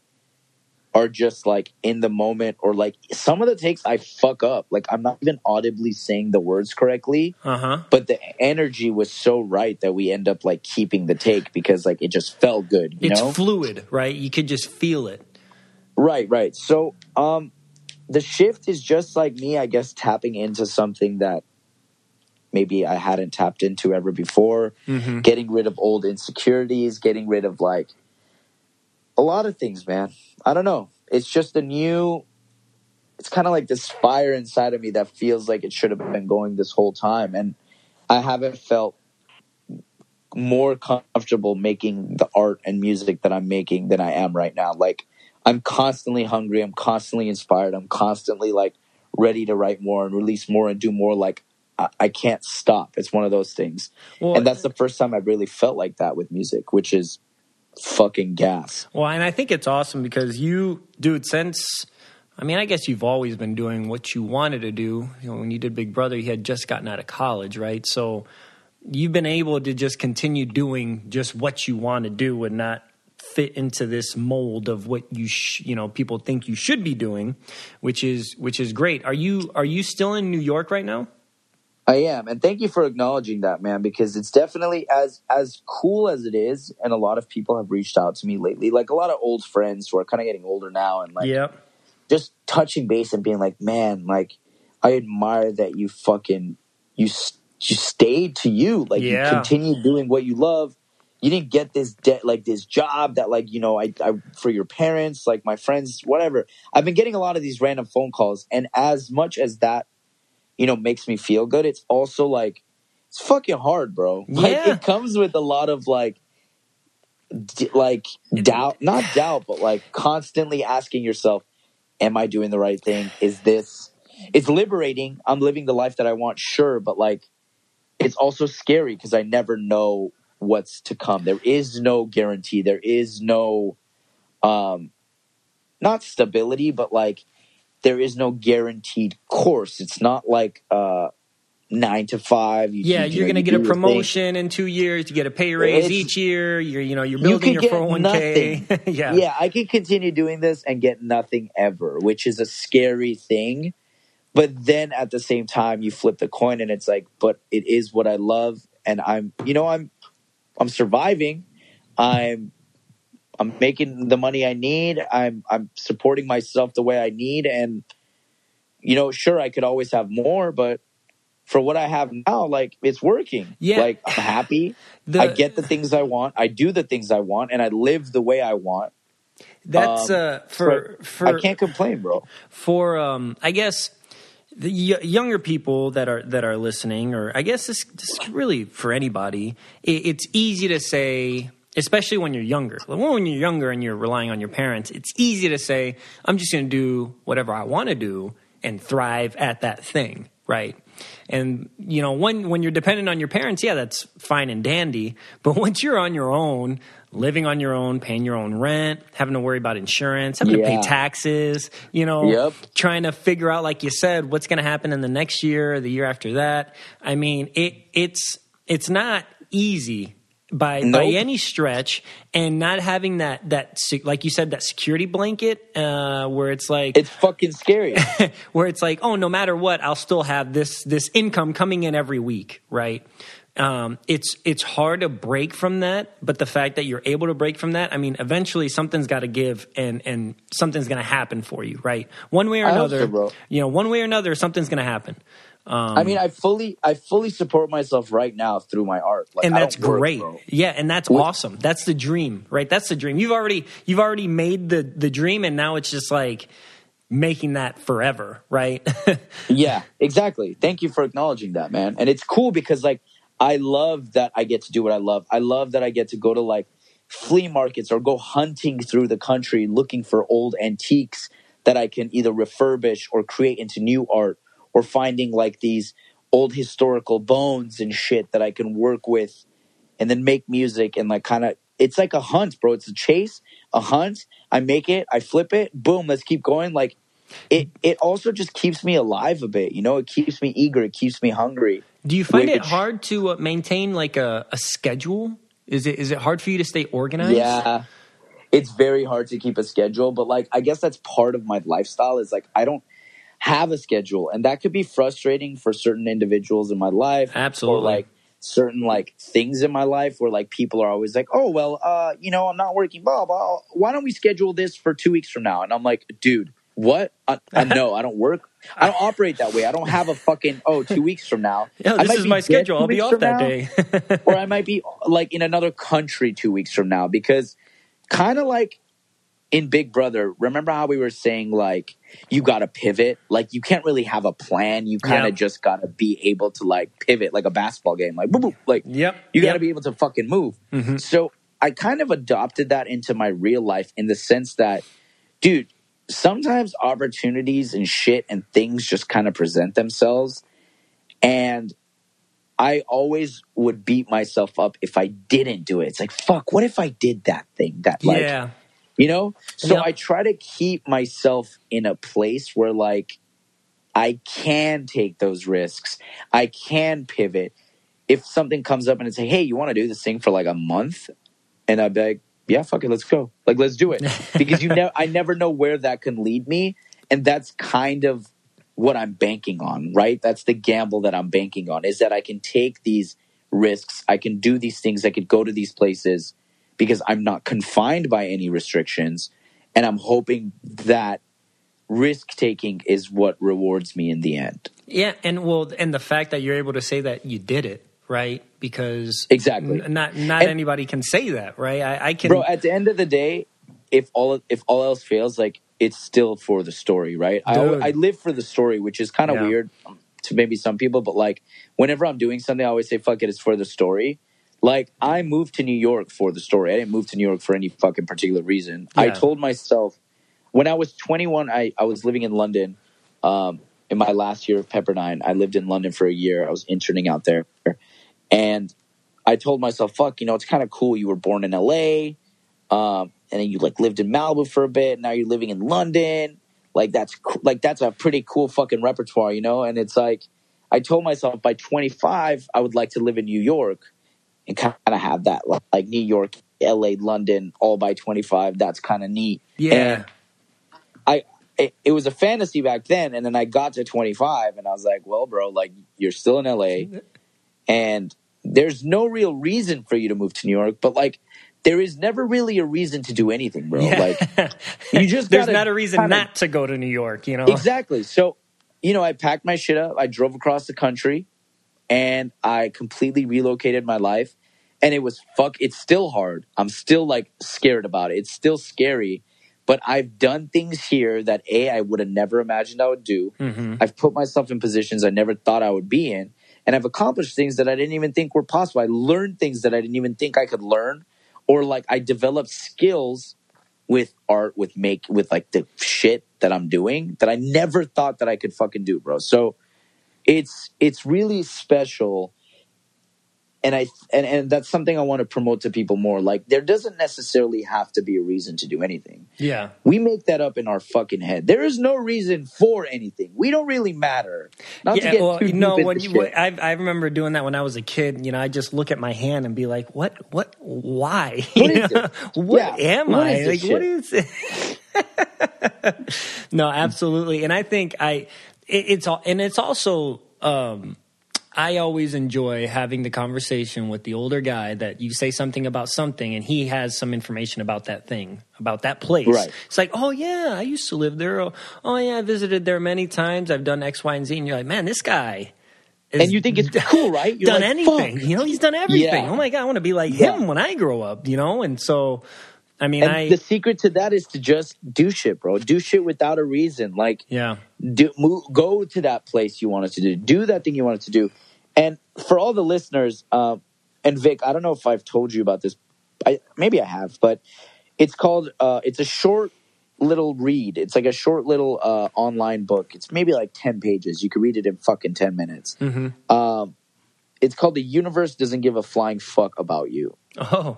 are just like in the moment, or like some of the takes I fuck up. Like I'm not even audibly saying the words correctly, but the energy was so right that we end up like keeping the take because like it just felt good. You know? Fluid, right? You could just feel it. Right. So, the shift is just like me, I guess, tapping into something that maybe I hadn't tapped into ever before, getting rid of old insecurities, getting rid of like a lot of things, man. I don't know. It's just it's kind of like this fire inside of me that feels like it should have been going this whole time. And I haven't felt more comfortable making the art and music that I'm making than I am right now. Like, I'm constantly hungry. I'm constantly inspired. I'm constantly like ready to write more and release more and do more. Like, I can't stop. It's one of those things. Well, and that's the first time I've really felt like that with music, which is fucking gas. Well, and I think it's awesome because you, dude, I guess you've always been doing what you wanted to do. You know, when you did Big Brother, you had just gotten out of college, right? So you've been able to just continue doing just what you want to do and not fit into this mold of what people think you should be doing, which is great. Are you still in New York right now? I am, and thank you for acknowledging that, man, because it's definitely as cool as it is, and a lot of people have reached out to me lately, like a lot of old friends who are kind of getting older now, and like just touching base and being like, man, like I admire that you fucking you stayed to you, like you continued doing what you love. You didn't get this this job that like, you know, I for your parents, like my friends, whatever. I've been getting a lot of these random phone calls, and as much as that, you know, makes me feel good, it's also like, it's fucking hard, bro. Like, it comes with a lot of like doubt, not doubt, but like constantly asking yourself, am I doing the right thing? It's liberating. I'm living the life that I want, sure, but like, it's also scary because I never know what's to come. There is no guarantee. There is no, not stability, but like, there is no guaranteed course. It's not like 9 to 5. You're going to get a promotion in 2 years. You get a pay raise each year. You're building your 401k. Yeah, I can continue doing this and get nothing ever, which is a scary thing. But then at the same time, you flip the coin and it's like, but it is what I love, and I'm surviving. I'm making the money I need. I'm supporting myself the way I need. And, you know, sure, I could always have more, but for what I have now, like, it's working. Yeah. Like, I'm happy. I get the things I want. I do the things I want, and I live the way I want. That's for I can't complain, bro. For I guess the younger people that are listening, or I guess this really for anybody, it's easy to say, especially when you're younger. When you're younger and you're relying on your parents, it's easy to say, I'm just going to do whatever I want to do and thrive at that thing, right? And, you know, when you're dependent on your parents, yeah, that's fine and dandy. But once you're on your own, living on your own, paying your own rent, having to worry about insurance, having to pay taxes, you know, trying to figure out, like you said, what's going to happen in the next year or the year after that. I mean, it's not easy by any stretch, and not having that like you said, that security blanket where it's like, it's fucking scary. Where it's like, oh, no matter what, I'll still have this income coming in every week, right? It's hard to break from that, but the fact that you're able to break from that, I mean, eventually something's got to give, and something's going to happen for you, right? One way or another, one way or another, something's going to happen. I mean, I fully support myself right now through my art, like, and that's great. Yeah, and that's awesome. That's the dream, right? That's the dream. You've already made the dream, and now it's just like making that forever, right? Yeah, exactly. Thank you for acknowledging that, man. And it's cool because, like, I love that I get to do what I love. I love that I get to go to like flea markets or go hunting through the country looking for old antiques that I can either refurbish or create into new art, or finding like these old historical bones and shit that I can work with and then make music and like kind of, it's like a hunt, bro. It's a chase, a hunt. I make it, I flip it, boom, let's keep going. Like it also just keeps me alive a bit, you know? It keeps me eager, it keeps me hungry. Do you find it hard to maintain like a schedule? Is it hard for you to stay organized? Yeah, it's very hard to keep a schedule, but like, I guess that's part of my lifestyle is like, I don't have a schedule, and that could be frustrating for certain individuals in my life. Absolutely. Or like certain like things in my life where like people are always like, oh, well, I'm not working, blah, blah. Why don't we schedule this for 2 weeks from now? And I'm like, dude, what? No, I don't work. I don't operate that way. I don't have a fucking, 2 weeks from now. Yeah, this is my schedule. I'll be off that day. Or I might be like in another country 2 weeks from now, because kind of like in Big Brother, remember how we were saying like you got to pivot? Like you can't really have a plan. You kind of just got to be able to like pivot like a basketball game. Like, boop, boop, like you got to be able to fucking move. Mm-hmm. So I kind of adopted that into my real life in the sense that, dude, sometimes opportunities and shit and things just kind of present themselves. And I always would beat myself up if I didn't do it. It's like, fuck, what if I did that thing? That like, you know? So I try to keep myself in a place where like I can take those risks. I can pivot. If something comes up and it's like, hey, you want to do this thing for like a month? And I'd be like, yeah, fuck it, let's go. Like, let's do it. Because I never know where that can lead me. And that's kind of what I'm banking on, right? That's the gamble that I'm banking on, is that I can take these risks. I can do these things. I could go to these places because I'm not confined by any restrictions. And I'm hoping that risk-taking is what rewards me in the end. Yeah, and the fact that you're able to say that you did it, right? Because exactly, not anybody can say that, right? I can, bro. At the end of the day, if all else fails, like it's still for the story, right? I live for the story, which is kind of weird to maybe some people, but like whenever I'm doing something, I always say, "Fuck it, it's for the story." Like I moved to New York for the story. I didn't move to New York for any fucking particular reason. Yeah. I told myself when I was 21, I was living in London. In my last year of Pepperdine, I lived in London for a year. I was interning out there. And I told myself, fuck, you know, it's kind of cool. You were born in LA, and then you like lived in Malibu for a bit. Now you're living in London. Like that's a pretty cool fucking repertoire, you know? And it's like, I told myself by 25, I would like to live in New York and kind of have that like New York, LA, London, all by 25. That's kind of neat. Yeah. And it was a fantasy back then. And then I got to 25 and I was like, well, bro, like you're still in LA and there's no real reason for you to move to New York, but like there is never really a reason to do anything, bro. Yeah. Like you just there's not a reason not to go to New York, you know? Exactly. So, you know, I packed my shit up. I drove across the country and I completely relocated my life. And it's still hard. I'm still like scared about it. It's still scary. But I've done things here that I would have never imagined I would do. Mm-hmm. I've put myself in positions I never thought I would be in. And I've accomplished things that I didn't even think were possible. I learned things that I didn't even think I could learn. Or like I developed skills with art, with like the shit that I'm doing that I never thought that I could fucking do, bro. So it's really special. And that's something I want to promote to people more. Like, there doesn't necessarily have to be a reason to do anything. Yeah. We make that up in our fucking head. There is no reason for anything. We don't really matter. Not to get too deep into shit. I remember doing that when I was a kid. You know, I just look at my hand and be like, what, why? What is it? What am I? Like, what is it? No, absolutely. And I think it's also, I always enjoy having the conversation with the older guy that you say something about something and he has some information about that thing, about that place. Right. It's like, oh, yeah, I used to live there. Oh, yeah, I visited there many times. I've done X, Y, and Z. And you're like, man, this guy. And you think it's cool, right? You're done like, anything. Fuck. You know, he's done everything. Yeah. Oh, my God, I want to be like him when I grow up, you know? And so, I mean, the secret to that is to just do shit, bro. Do shit without a reason. Like, go to that place you wanted to do. Do that thing you wanted to do. And for all the listeners, and Vic, I don't know if I've told you about this. Maybe I have, but it's called, it's a short little read. It's like a short little online book. It's maybe like 10 pages. You can read it in fucking 10 minutes. Mm-hmm. It's called The Universe Doesn't Give a Flying Fuck About You. Oh,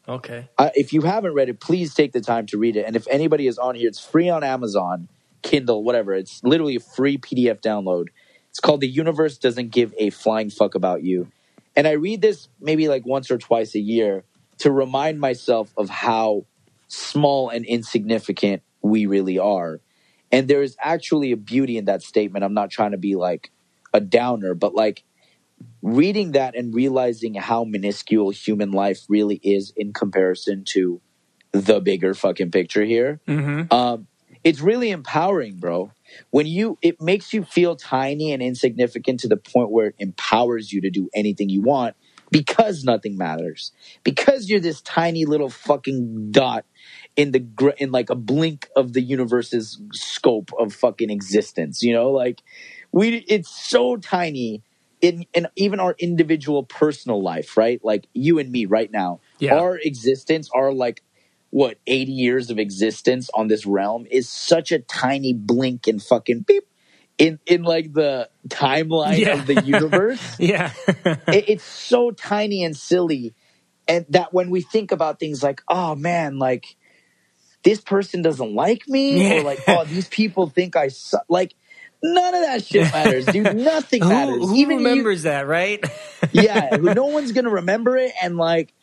okay. If you haven't read it, please take the time to read it. And if anybody is on here, it's free on Amazon, Kindle, whatever. It's literally a free PDF download. It's called The Universe Doesn't Give a Flying Fuck About You. And I read this maybe like once or twice a year to remind myself of how small and insignificant we really are. And there is actually a beauty in that statement. I'm not trying to be like a downer, but like reading that and realizing how minuscule human life really is in comparison to the bigger fucking picture here. Mm-hmm. it's really empowering, bro. It makes you feel tiny and insignificant to the point where it empowers you to do anything you want because nothing matters. Because you're this tiny little fucking dot in like a blink of the universe's scope of fucking existence, you know? Like it's so tiny in even our individual personal life, right? Like you and me right now, our existence, our like 80 years of existence on this realm is such a tiny blink and fucking beep in like the timeline of the universe. It's so tiny and silly. And that when we think about things like, oh man, like this person doesn't like me, or like, oh, these people think I suck. Like none of that shit matters, dude. Nothing matters. Who even remembers that, right? No one's gonna remember it. And like,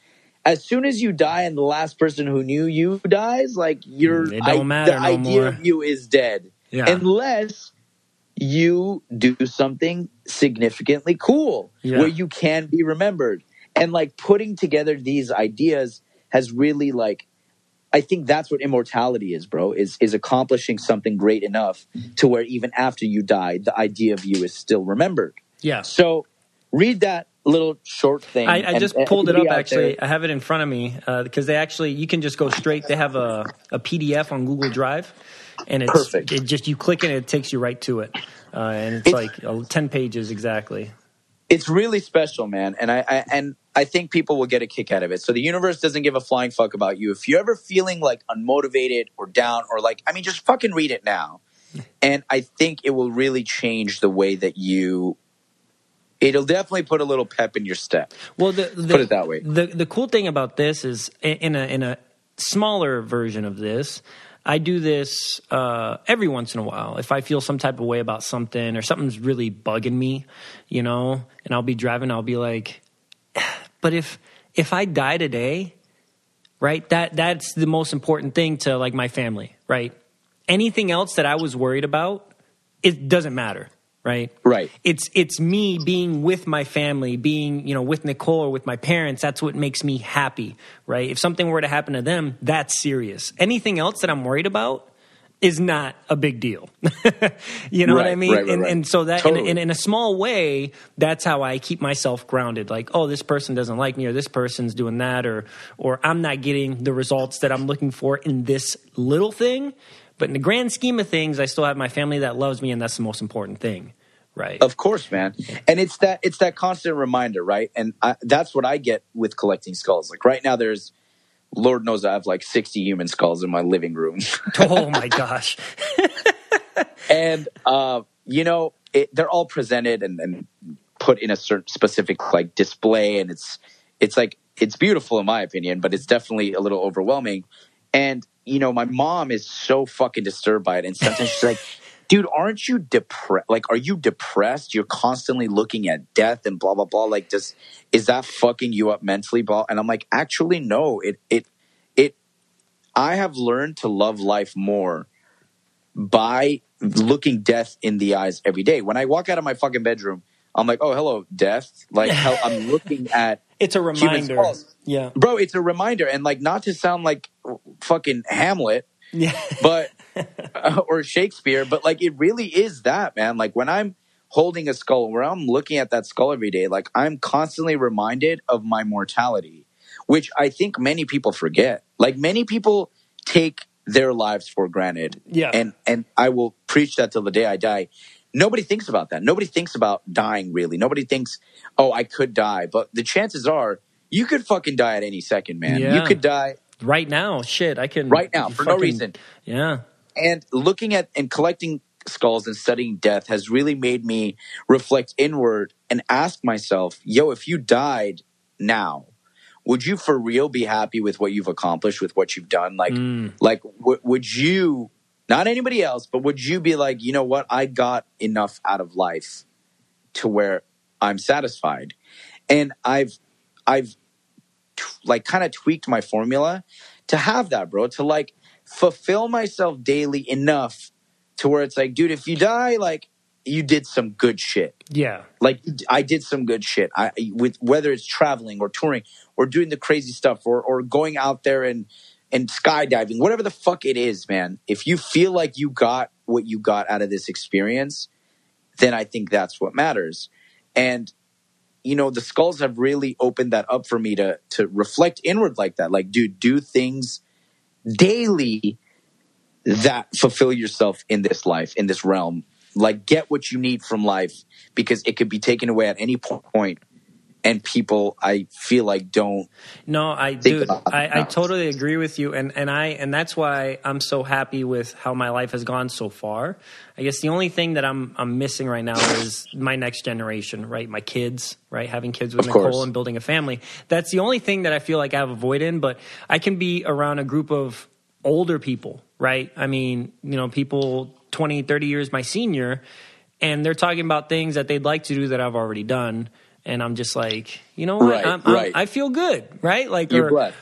as soon as you die and the last person who knew you dies, like it don't matter the no idea more. of you is dead. Unless you do something significantly cool where you can be remembered. And like putting together these ideas has really like, I think that's what immortality is, bro, is accomplishing something great enough to where even after you die, the idea of you is still remembered. Yeah. So read that little short thing. I just pulled it up, actually. I have it in front of me because you can just go straight. They have a PDF on Google Drive, and it's perfect. You click it, and it takes you right to it. And it's like 10 pages exactly. It's really special, man. And I think people will get a kick out of it. So the universe doesn't give a flying fuck about you. If you're ever feeling like unmotivated or down or like, I mean, just fucking read it now. And I think it will really change the way that it'll definitely put a little pep in your step. Well, put it that way. The cool thing about this is in a smaller version of this, I do this every once in a while. If I feel some type of way about something or something's really bugging me, you know, and I'll be driving, I'll be like, but if I die today, right, that's the most important thing to like my family, right? Anything else that I was worried about, it doesn't matter. Right. It's me being with my family, being, you know, with Nicole or with my parents. That's what makes me happy. Right. If something were to happen to them, that's serious. Anything else that I'm worried about is not a big deal. You know what I mean? And so that totally. in a small way, that's how I keep myself grounded. Like, oh, this person doesn't like me, or this person's doing that, or I'm not getting the results that I'm looking for in this little thing. But in the grand scheme of things, I still have my family that loves me, and that's the most important thing, right? Of course, man. And it's that constant reminder, right? And that's what I get with collecting skulls. Like right now, there's, Lord knows, I have like 60 human skulls in my living room. Oh my gosh! And you know, they're all presented and put in a certain specific like display, and it's like it's beautiful in my opinion, but it's definitely a little overwhelming. And you know, my mom is so fucking disturbed by it. And sometimes she's like, dude, aren't you depressed? Like, are you depressed? You're constantly looking at death and blah, blah, blah. Like, is that fucking you up mentally, blah? And I'm like, actually, no. I have learned to love life more by looking death in the eyes every day. When I walk out of my fucking bedroom, I'm like, oh, hello, death. Like, I'm looking at it's a reminder. Yeah. Bro, it's a reminder. And like, not to sound like fucking Hamlet, but or Shakespeare, but like it really is that, man. Like when I'm holding a skull, where I'm looking at that skull every day, like I'm constantly reminded of my mortality, which I think many people forget. Like many people take their lives for granted. Yeah. And I will preach that till the day I die. Nobody thinks about that. Nobody thinks about dying, really. Nobody thinks, oh, I could die. But the chances are you could fucking die at any second, man. Yeah. You could die. Right now. Shit, I can. Right now, for no reason. Yeah. And looking at and collecting skulls and studying death has really made me reflect inward and ask myself, yo, if you died now, would you for real be happy with what you've accomplished, with what you've done? Like, would you... Not anybody else, but would you be like, you know what? I got enough out of life to where I'm satisfied. And I've like kind of tweaked my formula to have that, bro, to like fulfill myself daily enough to where it's like, dude, if you die, like you did some good shit. Yeah. Like I did some good shit. With whether it's traveling or touring or doing the crazy stuff or going out there and and skydiving, whatever the fuck it is, man. If you feel like you got what you got out of this experience, then I think that's what matters. And, you know, the skulls have really opened that up for me to reflect inward like that. Like, dude, do things daily that fulfill yourself in this life, in this realm. Like, get what you need from life, because it could be taken away at any point. And people, I feel like, don't. No, I totally agree with you, and that's why I'm so happy with how my life has gone so far. I guess the only thing that I'm missing right now is my next generation, right? My kids, right? Having kids with Nicole and building a family. That's the only thing that I feel like I have a void in. But I can be around a group of older people, right? I mean, you know, people 20, 30 years my senior, and they're talking about things that they'd like to do that I've already done. And I'm just like, you know what? I feel good, right? Like, or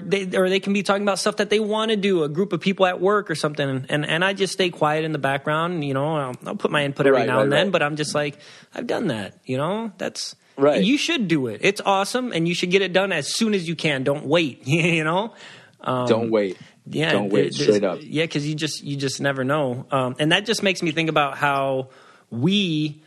they can be talking about stuff that they want to do, a group of people at work or something, and I just stay quiet in the background. You know, I'll put my input every now and then, but I'm just like, I've done that. You know, that's right. You should do it. It's awesome, and you should get it done as soon as you can. Don't wait. You know, don't wait. Yeah, don't wait. Straight up. Yeah, because you just never know, and that just makes me think about how we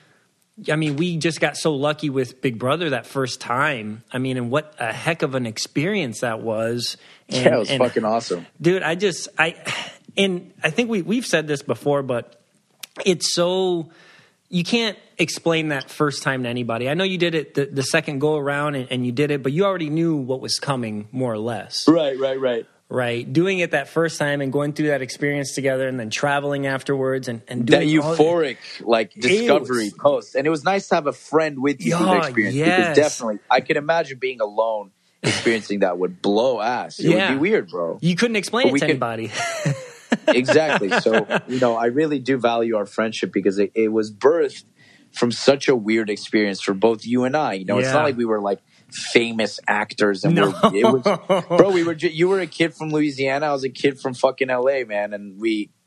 just got so lucky with Big Brother that first time. I mean, and what a heck of an experience that was. And, yeah, it was fucking awesome. Dude, I think we've said this before, but it's so, you can't explain that first time to anybody. I know you did it the second go around and you did it, but you already knew what was coming, more or less. Right. Doing it that first time and going through that experience together and then traveling afterwards and doing that euphoric discovery post. And it was nice to have a friend with you through the experience. Yes. Because definitely, I can imagine being alone experiencing that would blow ass. It would be weird, bro. You couldn't explain it to anybody. Exactly. So, you know, I really do value our friendship because it was birthed from such a weird experience for both you and I. You know, it's not like we were like famous actors and you were a kid from Louisiana, I was a kid from fucking LA, man, and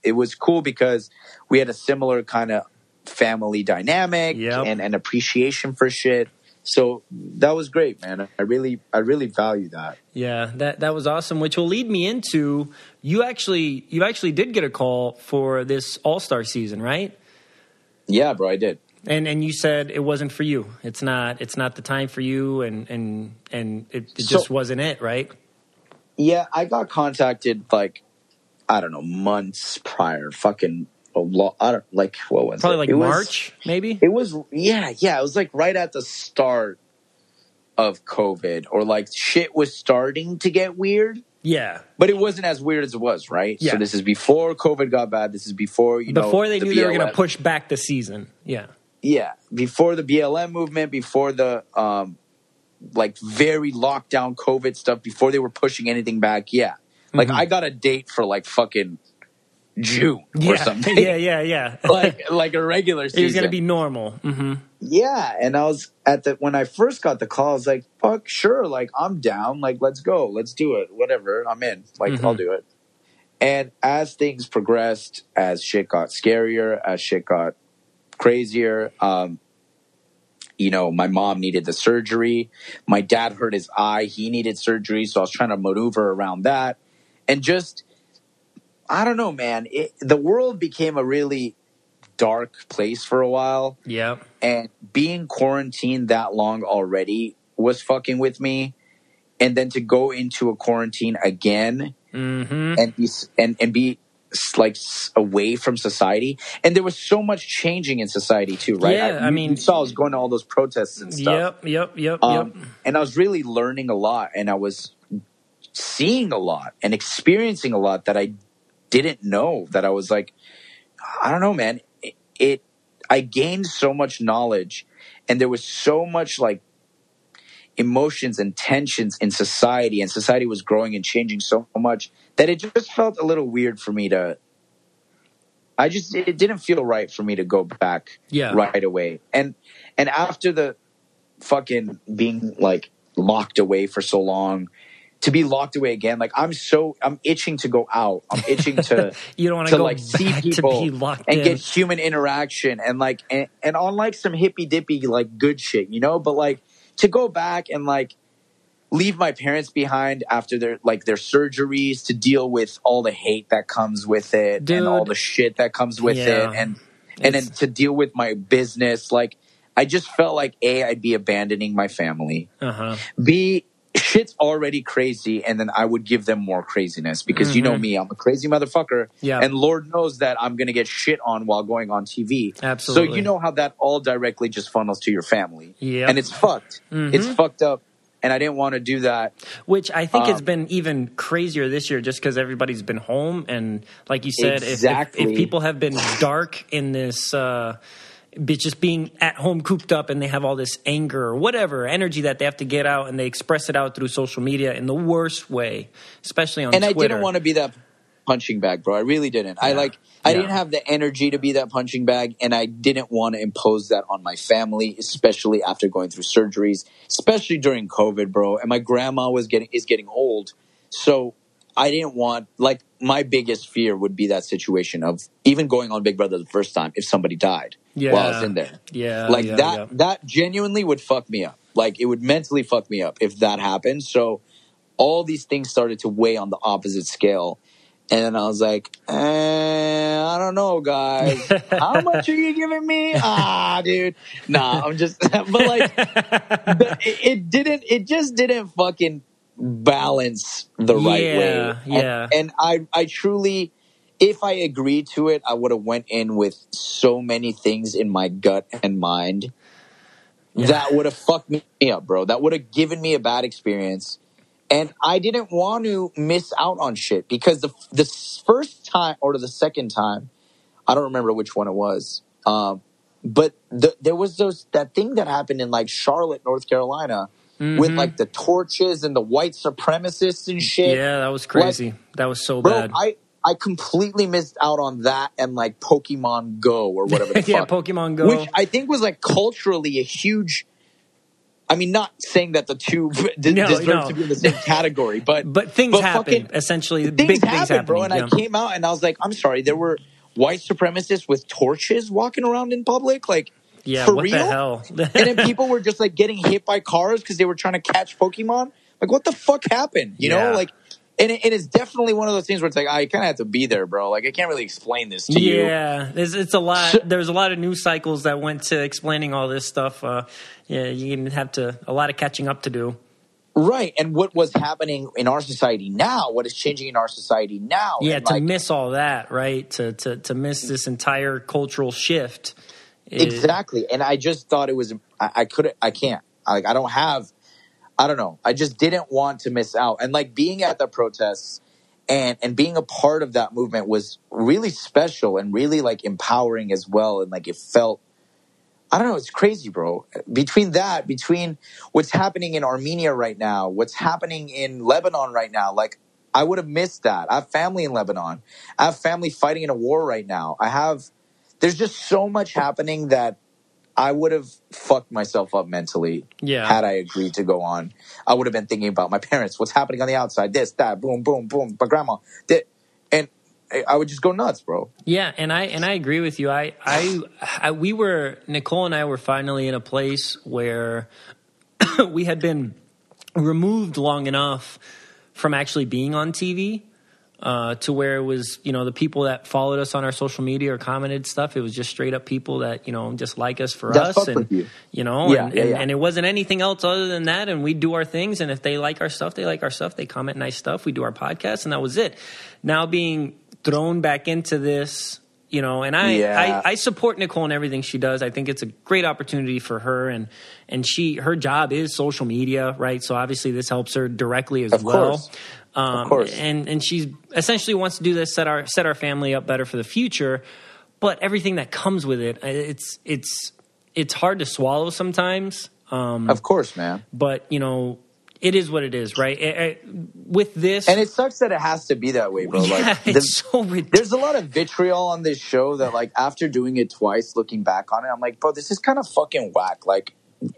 it was cool because we had a similar kind of family dynamic and appreciation for shit. So that was great, man. I really value that. Yeah, that was awesome, which will lead me into you actually did get a call for this All-Star season, right? Yeah, bro, I did. And you said it wasn't for you. It's not the time for you, and it just wasn't it, right? Yeah, I got contacted I don't know, months prior. Fucking what was probably it? Like March, maybe. It was it was like right at the start of COVID, or like shit was starting to get weird. Yeah. But it wasn't as weird as it was, right? Yeah. So this is before COVID got bad. This is before before they knew they were going to push back the season. Yeah. Yeah, before the BLM movement, before the very lockdown COVID stuff, before they were pushing anything back. Yeah, like I got a date for like fucking June or something. Yeah. like a regular season. It was gonna be normal. Mm-hmm. Yeah, and I was when I first got the call, I was like, "Fuck, sure, like I'm down. Like let's go, let's do it. Whatever, I'm in. Like I'll do it." And as things progressed, as shit got scarier, as shit got crazier. You know, my mom needed the surgery. My dad hurt his eye. He needed surgery. So I was trying to maneuver around that. And just, I don't know, man. The world became a really dark place for a while. Yeah. And being quarantined that long already was fucking with me. And then to go into a quarantine again and be like away from society, and there was so much changing in society too, right? Yeah, you saw I was going to all those protests and stuff. Yep. And I was really learning a lot, and I was seeing a lot and experiencing a lot that I didn't know. That I was like, I don't know, man. I gained so much knowledge, and there was so much like emotions and tensions in society, and society was growing and changing so much that it just felt a little weird for me it didn't feel right for me to go back right away. And after the fucking being like locked away for so long, to be locked away again, like I'm itching to go out. I'm itching to you don't want to go like see people and get human interaction and like and on like some hippy dippy like good shit, you know, but like to go back and like leave my parents behind after their surgeries to deal with all the hate that comes with it, dude, and all the shit that comes with it, and then to deal with my business. Like, I just felt like A, I'd be abandoning my family. B, shit's already crazy, and then I would give them more craziness because you know me, I'm a crazy motherfucker, and Lord knows that I'm gonna get shit on while going on TV. Absolutely. So you know how that all directly just funnels to your family, and it's fucked. It's fucked up, and I didn't want to do that. Which I think it's been even crazier this year, just because everybody's been home, and like you said, if people have been dark in this. Just being at home cooped up, and they have all this anger or whatever energy that they have to get out, and they express it out through social media in the worst way, especially on Twitter. And I didn't want to be that punching bag, bro. I really didn't. I didn't have the energy to be that punching bag, and I didn't want to impose that on my family, especially after going through surgeries, especially during COVID, bro. And my grandma is getting old, so I didn't want, like, my biggest fear would be that situation of even going on Big Brother the first time if somebody died while I was in there. That genuinely would fuck me up. Like, it would mentally fuck me up if that happened. So all these things started to weigh on the opposite scale. And then I was like, I don't know, guys. How much are you giving me? Dude. Nah, I'm just, but like, it just didn't fucking balance the right way. And I truly, if I agreed to it, I would have went in with so many things in my gut and mind that would have fucked me up, bro. That would have given me a bad experience. And I didn't want to miss out on shit because the first time or the second time, I don't remember which one it was, but there was that thing that happened in like Charlotte, North Carolina, with like the torches and the white supremacists and shit. Yeah, that was crazy. Like, that was so bro, bad. I completely missed out on that and like Pokemon Go or whatever the fuck. Pokemon Go. Which I think was like culturally a huge... I mean, not saying that the two deserve to be in the same category, but things happen. Essentially, things happen, bro. And I came out and I was like, I'm sorry, there were white supremacists with torches walking around in public, like, for what real? The hell? And then people were just like getting hit by cars because they were trying to catch Pokemon. Like, what the fuck happened? You know, like, and it's definitely one of those things where it's like, I kind of have to be there, bro. Like, I can't really explain this to you. Yeah, it's a lot. There's a lot of news cycles that went to explaining all this stuff. You have a lot of catching up to do. Right, and what was happening in our society now, what is changing in our society now. Yeah, to miss all that, right? To miss this entire cultural shift. Exactly, and I just thought it was, I can't. Like, I don't know. I just didn't want to miss out. And like being at the protests and being a part of that movement was really special and really like empowering as well. And like it felt, I don't know, it's crazy, bro. Between what's happening in Armenia right now, what's happening in Lebanon right now, like I would have missed that. I have family in Lebanon. I have family fighting in a war right now. There's just so much happening that I would have fucked myself up mentally had I agreed to go on. I would have been thinking about my parents, what's happening on the outside, this, that, boom, boom, boom, my grandma. And I would just go nuts, bro. Yeah, and I agree with you. Nicole and I were finally in a place where we had been removed long enough from actually being on TV. To where it was, the people that followed us on our social media or commented stuff, it was just straight up people that, just like us for us. And, and it wasn't anything else other than that. And we do our things. And if they like our stuff, they like our stuff. They comment nice stuff. We do our podcast. And that was it. Now being thrown back into this, and I support Nicole and everything she does. I think it's a great opportunity for her. And her job is social media, right? So obviously this helps her directly as well. Course. Of course. And she essentially wants to do this, set our family up better for the future, but everything that comes with it, it's hard to swallow sometimes. Of course, man. But it is what it is, right? With this, and it sucks that it has to be that way, bro. Yeah, it's so ridiculous. There's a lot of vitriol on this show that, like, after doing it twice, looking back on it, I'm like, bro, this is kind of fucking whack. Like,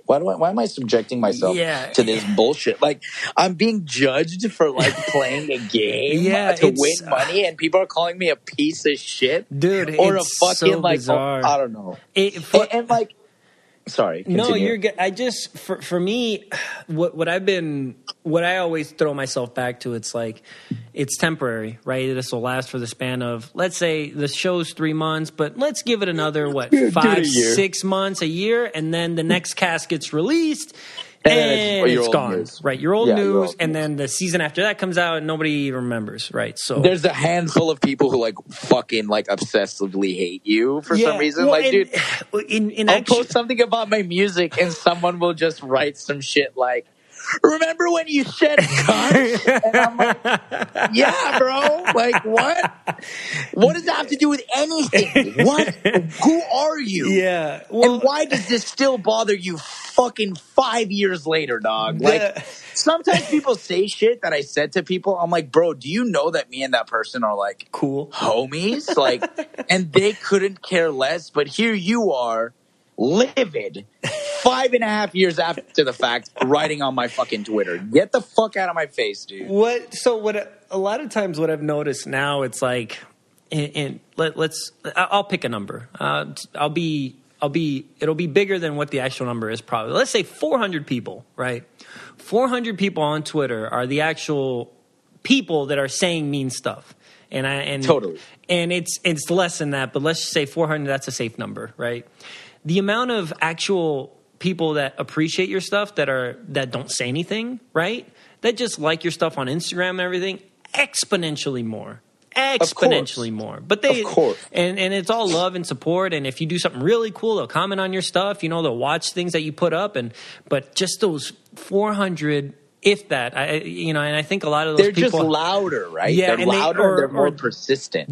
why am I subjecting myself to this bullshit? Like, I'm being judged for like playing a game to win money, and people are calling me a piece of shit, dude, or a fucking so like bizarre. I don't know. And like, sorry, continue. No, you're good. For me, what I've been what I always throw myself back to, it's like, it's temporary, right? This will last for the span of, let's say the show's 3 months, but let's give it another, 5, 6 months, a year, and then the next cast gets released. And it's gone, news. Right? Your old news, and then the season after that comes out, and nobody remembers, right? So there's a handful of people who like fucking like obsessively hate you for some reason. Well, like, dude, I'll post something about my music, and someone will just write some shit like, "Remember when you said cunt?" And I'm like, "Yeah, bro. Like, what? What does that have to do with anything? What? Who are you? Yeah. Well, and why does this still bother you? Fucking 5 years later, dog. Like, sometimes people say shit that I said to people. I'm like, bro, do you know that me and that person are like cool homies? Like, and they couldn't care less. But here you are, livid, 5.5 years after the fact, writing on my fucking Twitter. Get the fuck out of my face, dude. A lot of times what I've noticed now, it's like, I'll pick a number. It'll be bigger than what the actual number is probably. Let's say 400 people, right? 400 people on Twitter are the actual people that are saying mean stuff. Totally. And it's less than that, but let's just say 400, that's a safe number, right? The amount of actual people that appreciate your stuff that don't say anything, right? That just like your stuff on Instagram and everything, exponentially more. More. But of course. And it's all love and support, and if you do something really cool, they'll comment on your stuff, they'll watch things that you put up, but just those 400, if that, and I think a lot of those people, they're just louder, right? Yeah, they're louder, they're more persistent.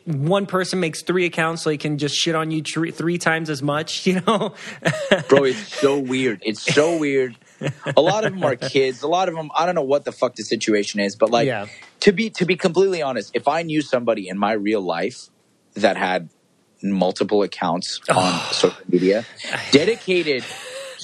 One person makes 3 accounts so he can just shit on you 3 times as much, Bro, it's so weird. It's so weird. A lot of them are kids. A lot of them, I don't know what the fuck the situation is, but like, to be completely honest, if I knew somebody in my real life that had multiple accounts on social media dedicated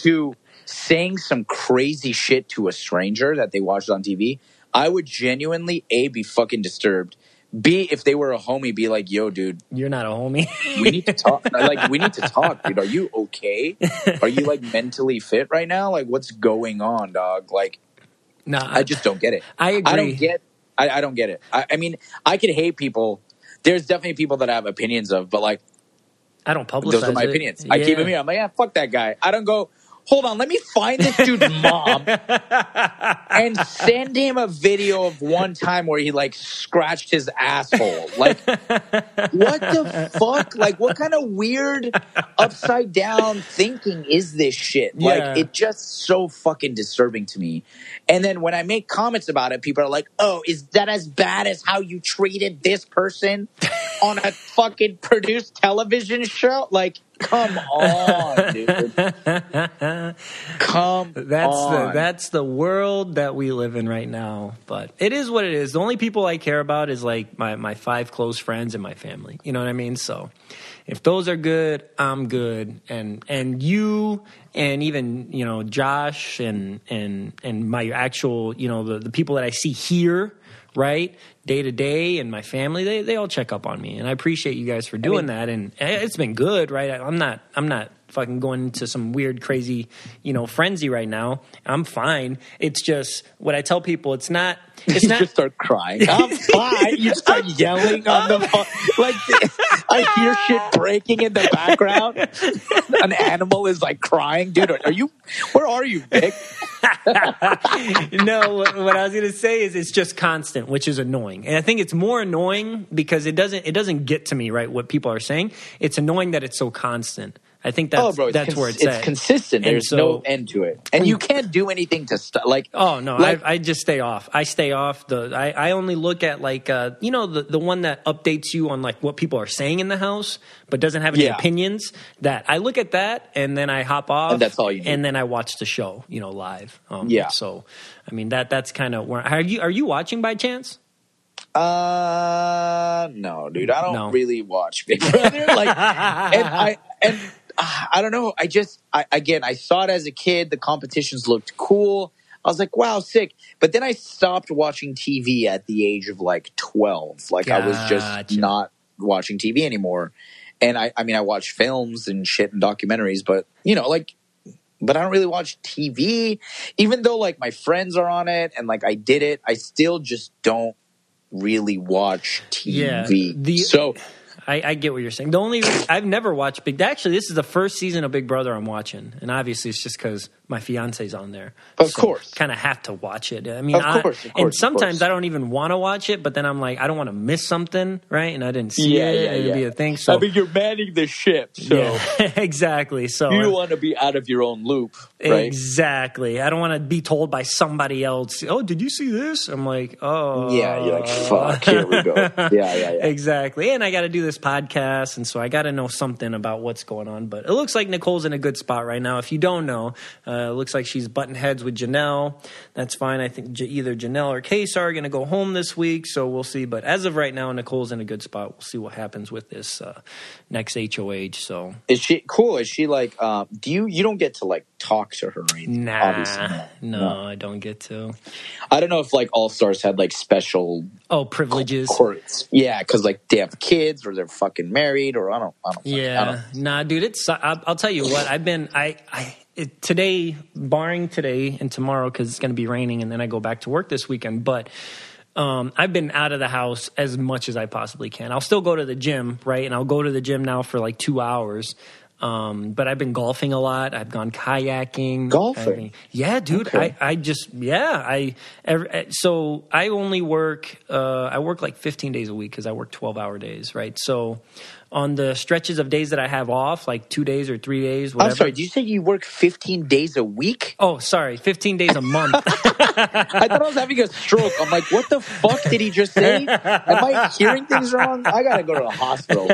to saying some crazy shit to a stranger that they watched on TV, I would genuinely, A, be fucking disturbed. B, if they were a homie, be like, yo, dude. You're not a homie. We need to talk. Like, we need to talk, dude. Are you okay? Are you, like, mentally fit right now? Like, what's going on, dog? Like, I just don't get it. I agree. I don't get it. I mean, I could hate people. There's definitely people that I have opinions of, but, like, I don't publicize those are my opinions. I keep them here. I'm like, yeah, fuck that guy. I don't go, hold on, let me find this dude's mom and send him a video of one time where he, like, scratched his asshole. Like, what the fuck? Like, what kind of weird upside down thinking is this shit? Yeah. Like, it's just so fucking disturbing to me. And then when I make comments about it, people are like, oh, is that as bad as how you treated this person on a fucking produced television show? Like, come on, dude. Come on. That's the world that we live in right now. But it is what it is. The only people I care about is like my 5 close friends and my family. You know what I mean? So if those are good, I'm good. And you and even, Josh and my actual, the people that I see here, right, day to day, and my family, they all check up on me, and I appreciate you guys for doing that. And it's been good, right? I'm not fucking going into some weird, crazy, frenzy right now. I'm fine. It's just what I tell people. It's not. You just start crying. I'm fine. You start yelling on the phone. Like, I hear shit breaking in the background. An animal is like crying. Dude, where are you, Vic? No, what I was going to say is it's just constant, which is annoying. And I think it's more annoying because it doesn't get to me, right, what people are saying. It's annoying that it's so constant. I think that's where it's at. It's consistent. There's no end to it, and you can't do anything to stop. Like, oh no, I just stay off. I stay off. I only look at like the one that updates you on like what people are saying in the house, but doesn't have any opinions. That I look at that, and then I hop off, and that's all you do. And then I watch the show, live. So I mean that's kind of where. Are you watching by chance? No, dude. I don't really watch Big Brother. Like, and I don't know. I saw it as a kid. The competitions looked cool. I was like, wow, sick. But then I stopped watching TV at the age of like 12. Like, I was just not watching TV anymore. And I mean, I watch films and shit and documentaries, but like but I don't really watch TV. Even though like my friends are on it and like I did it, I still just don't really watch TV. Yeah, I get what you're saying. The only reason, I've never watched Actually, this is the first season of Big Brother I'm watching, and obviously it's just because my fiance's on there. Of course, kind of have to watch it. I mean, of course, and sometimes I don't even want to watch it, but then I'm like, I don't want to miss something, right? And I didn't see it. It'd be a thing. So I mean, you're manning the ship, so exactly. So you don't want to be out of your own loop, right? Exactly. I don't want to be told by somebody else. Oh, did you see this? I'm like, oh, yeah. You're like, fuck. Here we go. Yeah. Exactly. And I got to do this podcast, and so I got to know something about what's going on. But it looks like Nicole's in a good spot right now. If you don't know, it looks like she's butting heads with Janelle. That's fine. I think either Janelle or Kesar are going to go home this week, so we'll see. But as of right now, Nicole's in a good spot. We'll see what happens with this next HOH. So is she cool? Is she like? Do you don't get to like talk to her or anything? Nah, obviously, no, I don't get to. I don't know if like All Stars had like special privileges. Courts. Yeah, because like they have kids or they're fucking married or I don't. Yeah, nah, dude. I'll tell you what. I've been today, barring today and tomorrow, because it's going to be raining, and then I go back to work this weekend. But I've been out of the house as much as I possibly can. I'll still go to the gym, right? And I'll go to the gym now for like 2 hours. But I've been golfing a lot. I've gone kayaking. Golfing? Yeah, dude. Okay. So I only work, I work like 15 days a week because I work 12-hour days, right? So on the stretches of days that I have off, like 2 days or 3 days, whatever. I'm sorry, did you say you work 15 days a week? Oh, sorry, 15 days a month. I thought I was having a stroke. I'm like, what the fuck did he just say? Am I hearing things wrong? I gotta go to the hospital.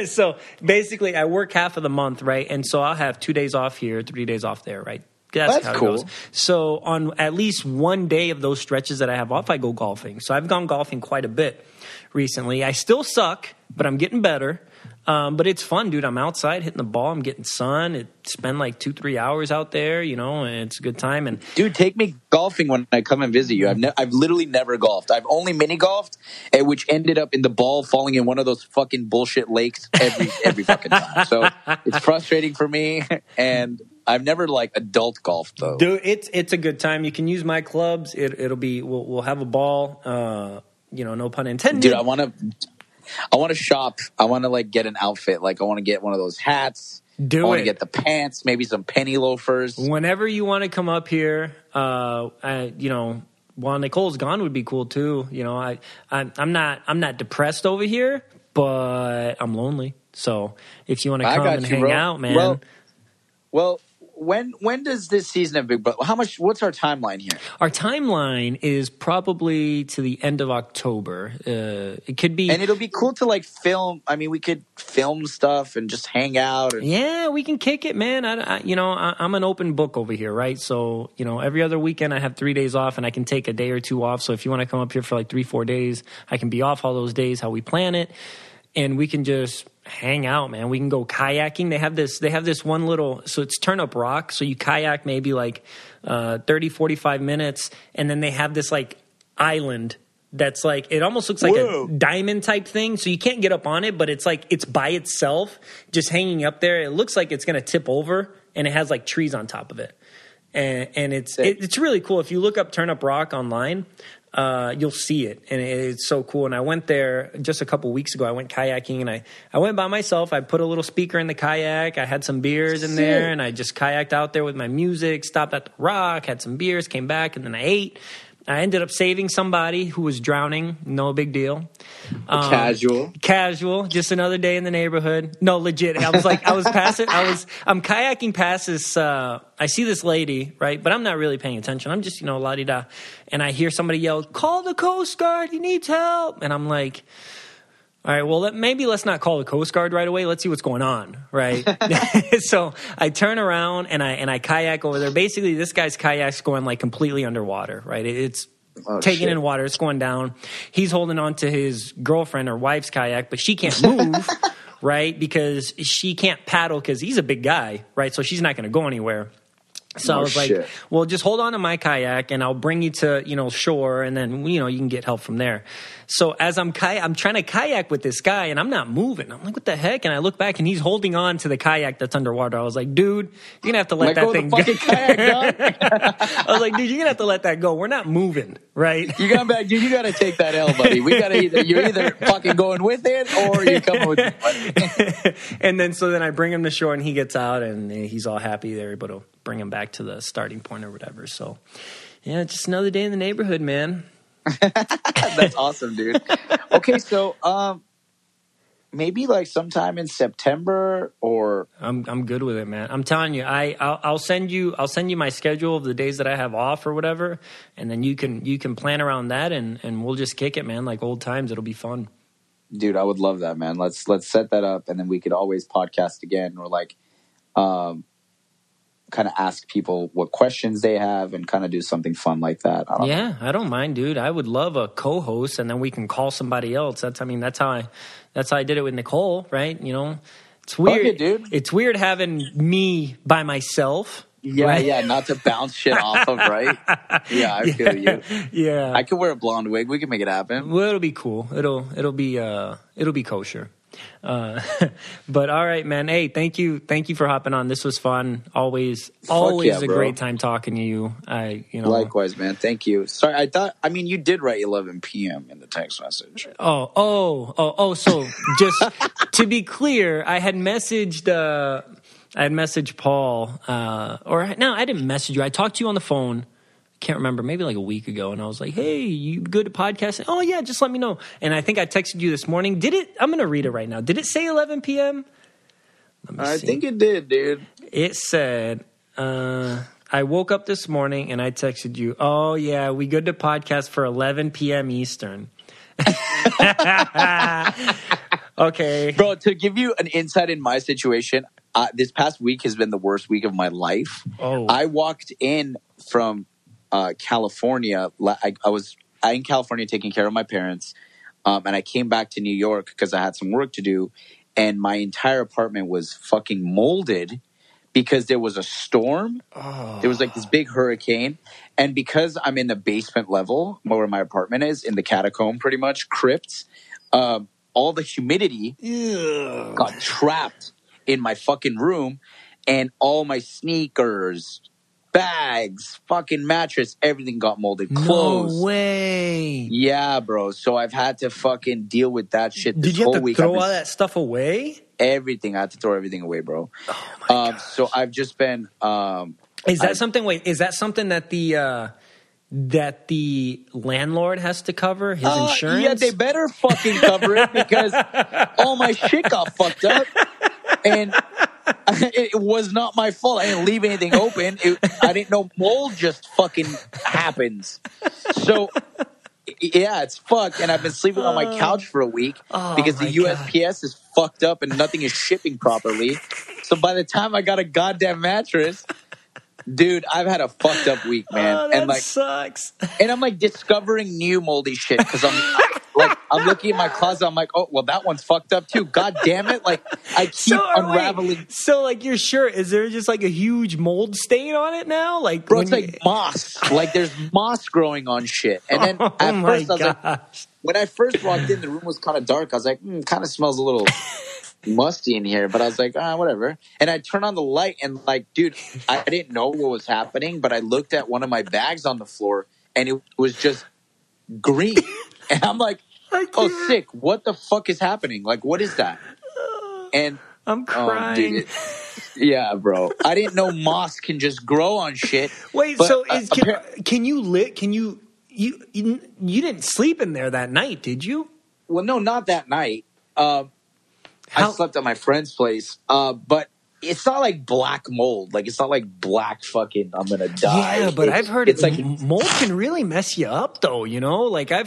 So basically, I work half of the month, right? And so I'll have 2 days off here, 3 days off there, right? That's how it cool. goes. So on at least one day of those stretches that I have off, I go golfing. So I've gone golfing quite a bit recently. I still suck, but I'm getting better. But it's fun, dude. I'm outside hitting the ball. I'm getting sun. Spend like 2-3 hours out there, and it's a good time. And dude, take me golfing when I come and visit you. I've literally never golfed. I've only mini golfed, which ended up in the ball falling in one of those fucking bullshit lakes every fucking time. So it's frustrating for me. And I've never like adult golfed though. Dude, it's a good time. You can use my clubs. It'll be we'll have a ball. No pun intended. Dude, I want to shop. I want to like get an outfit. Like I want to get one of those hats. I want to get the pants, maybe some penny loafers. Whenever you want to come up here, while Nicole's gone would be cool too. I'm not depressed over here, but I'm lonely. So if you want to come and hang out, man. Well, when does this season of Big Brother? What's our timeline here? Our timeline is probably to the end of October. It could be, and it'll be cool to like film. I mean, we could film stuff and just hang out. Yeah, we can kick it, man. I'm an open book over here, right? So every other weekend I have 3 days off, and I can take a day or two off. So if you want to come up here for like 3-4 days, I can be off all those days. How we plan it, and we can just hang out, man. We can go kayaking. They have this one little, so it's Turnip Rock. So you kayak maybe like 30-45 minutes, and then they have this like island that's like, it almost looks like a diamond type thing. So you can't get up on it, but it's like it's by itself, just hanging up there. It looks like it's gonna tip over, and it has like trees on top of it, and it's really cool. If you look up Turnip Rock online, you'll see it, and it's so cool. And I went there just a couple weeks ago. I went kayaking, and I went by myself. I put a little speaker in the kayak. I had some beers in there, and I just kayaked out there with my music, stopped at the rock, had some beers, came back, and then I ate. I ended up saving somebody who was drowning. No big deal. Casual, just another day in the neighborhood. No, legit. I'm kayaking past this, I see this lady, right? But I'm not really paying attention. I'm just, la-di-da. And I hear somebody yell, "Call the Coast Guard, he needs help." And I'm like, all right, well, maybe let's not call the Coast Guard right away. Let's see what's going on, right? So I turn around and I kayak over there. Basically, this guy's kayak's going like completely underwater, right? It's taking in water. It's going down. He's holding on to his girlfriend or wife's kayak, but she can't move, right? Because she can't paddle because he's a big guy, right? So she's not going to go anywhere. So I was like, well, just hold on to my kayak and I'll bring you to, shore, and then, you can get help from there. So as I'm trying to kayak with this guy and I'm not moving. I'm like, what the heck? And I look back and he's holding on to the kayak that's underwater. I was like, dude, you're going to have to let that thing go. I was like, dude, you're going to have to let that go. We're not moving, right? You got back, dude, you got to take that L, buddy. You're either fucking going with it or you're coming with it, buddy. And then I bring him to shore and he gets out and he's all happy. They're able to bring him back to the starting point or whatever. So, yeah, just another day in the neighborhood, man. That's awesome, dude. Okay, so maybe like sometime in September, or I'm good with it, man. I'm telling you, I'll send you my schedule of the days that I have off or whatever, and then you can plan around that, and we'll just kick it, man, like old times. It'll be fun. Dude, I would love that, man. Let's set that up, and then we could always podcast again, or like kind of ask people what questions they have and kind of do something fun like that. I don't mind, dude. I would love a co-host, and then we can call somebody else. That's how I did it with Nicole, right? It's weird, okay, dude. It's weird having me by myself. Yeah, right? Yeah, not to bounce shit off of, right? Yeah, I feel you. Yeah, I could wear a blonde wig. We can make it happen. Well, it'll be cool. It'll be kosher. But all right, man. Hey, thank you for hopping on. This was fun. Always a great time talking to you. Likewise, man. Thank you. Sorry, you did write 11 p.m. in the text message. So just to be clear, I had messaged Paul, I didn't message you. I talked to you on the phone. Can't remember, maybe like a week ago, and I was like, hey, you good at podcasting? Oh yeah, just let me know. And I think I texted you this morning. I'm gonna read it right now. Did it say 11 p.m.? I think it did, dude. It said, I woke up this morning and I texted you, oh yeah, we good to podcast for 11 p.m. Eastern. Okay. Bro, to give you an insight in my situation, this past week has been the worst week of my life. Oh. I walked in from California. I was in California taking care of my parents, and I came back to New York because I had some work to do, and my entire apartment was fucking molded because there was a storm. There was like this big hurricane, and because I'm in the basement level where my apartment is, in the catacomb, pretty much crypts, all the humidity got trapped in my fucking room, and all my sneakers, bags, fucking mattress, everything got molded. Clothes. No way. Yeah, bro. So I've had to fucking deal with that shit this whole week. Did you have to throw all that stuff away? Everything. I had to throw everything away, bro. Oh my God. So I've just been. Is that something that the landlord has to cover, his insurance? Yeah, they better fucking cover it because all my shit got fucked up, and it was not my fault. I didn't leave anything open. I didn't know mold just fucking happens. So, yeah, it's fucked. And I've been sleeping on my couch for a week because the USPS is fucked up and nothing is shipping properly. So by the time I got a goddamn mattress, dude, I've had a fucked up week, man. Oh, that sucks. And I'm like discovering new moldy shit because I'm looking at my closet. I'm like, oh, well, that one's fucked up too. God damn it! Like I keep unraveling. So like your shirt, is there just like a huge mold stain on it now? Like, bro, it's like moss. Like there's moss growing on shit. And then at first I was like, when I first walked in, the room was kind of dark. I was like, kind of smells a little musty in here, but I was like, whatever. And I turned on the light and like, dude, I didn't know what was happening, but I looked at one of my bags on the floor and it was just green. And I'm like, oh, sick. What the fuck is happening? Like, what is that? And I'm crying. Dude, yeah, bro. I didn't know moss can just grow on shit. Wait, but, so you didn't sleep in there that night, did you? Well, no, not that night. I slept at my friend's place, but it's not like black mold. Like, it's not like black fucking I'm going to die. Yeah, but I've heard it's like mold can really mess you up, though, you know? Like, I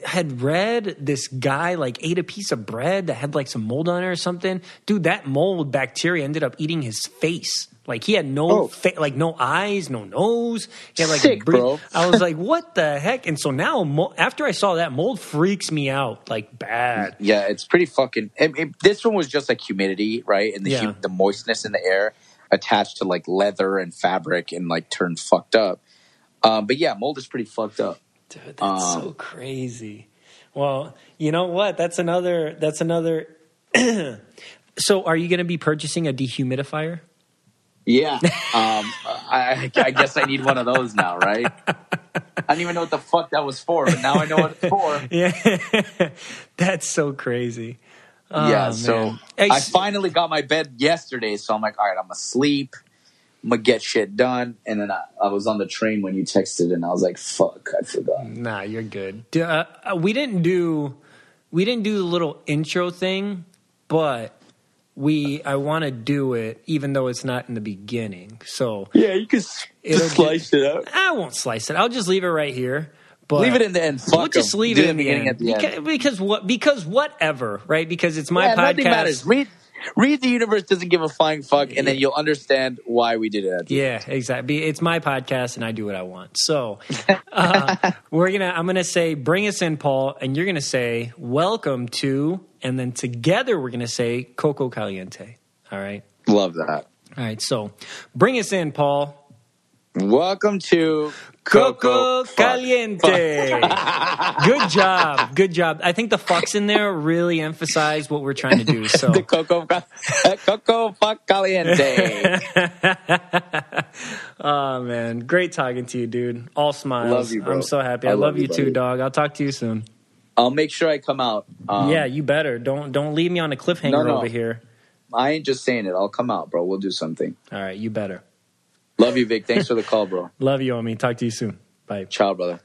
had read this guy, like, ate a piece of bread that had, like, some mold on it or something. Dude, that mold bacteria ended up eating his face. Like, he had no eyes, no nose. He had, like, sick, bro. I was like, what the heck? And so now, after I saw that, mold freaks me out, like, bad. Yeah, it's pretty fucking... this one was just, like, humidity, right? And the moistness in the air. attached to like leather and fabric and like turn fucked up. But yeah, mold is pretty fucked up. Dude, that's so crazy. Well, you know what? That's another. So, are you going to be purchasing a dehumidifier? Yeah. I guess I need one of those now, right? I didn't even know what the fuck that was for, but now I know what it's for. Yeah. That's so crazy. Oh, yeah, so I finally got my bed yesterday, so I'm like, all right, I'm asleep. I'm going to get shit done. And then I was on the train when you texted, and I was like, fuck, I forgot. Nah, you're good. We didn't do the little intro thing, but I want to do it even though it's not in the beginning. So yeah, you can slice it out. I won't slice it. I'll just leave it right here. But leave it in the end. Fuck we'll just leave it in the end. At the end. Because whatever, right? Because it's my podcast. Nothing matters. Read The Universe Doesn't Give a Flying Fuck, and then you'll understand why we did it at the end. Exactly. It's my podcast, and I do what I want. So I'm gonna say, bring us in, Paul, and you're gonna say, welcome to, and then together we're gonna say, Coco Caliente. All right. Love that. All right. So bring us in, Paul. Welcome to Coco Caliente. Good job. I think the fucks in there really emphasize what we're trying to do. So the Coco fuck Caliente. Oh man, great talking to you, dude. All smiles. Love you, bro. I'm so happy. I love you too, dog. I'll talk to you soon. I'll make sure I come out. Yeah, you better. Don't leave me on a cliffhanger over here. I ain't just saying it. I'll come out, bro. We'll do something. All right, you better. Love you, Vic. Thanks for the call, bro. Love you, Omi. Talk to you soon. Bye. Ciao, brother.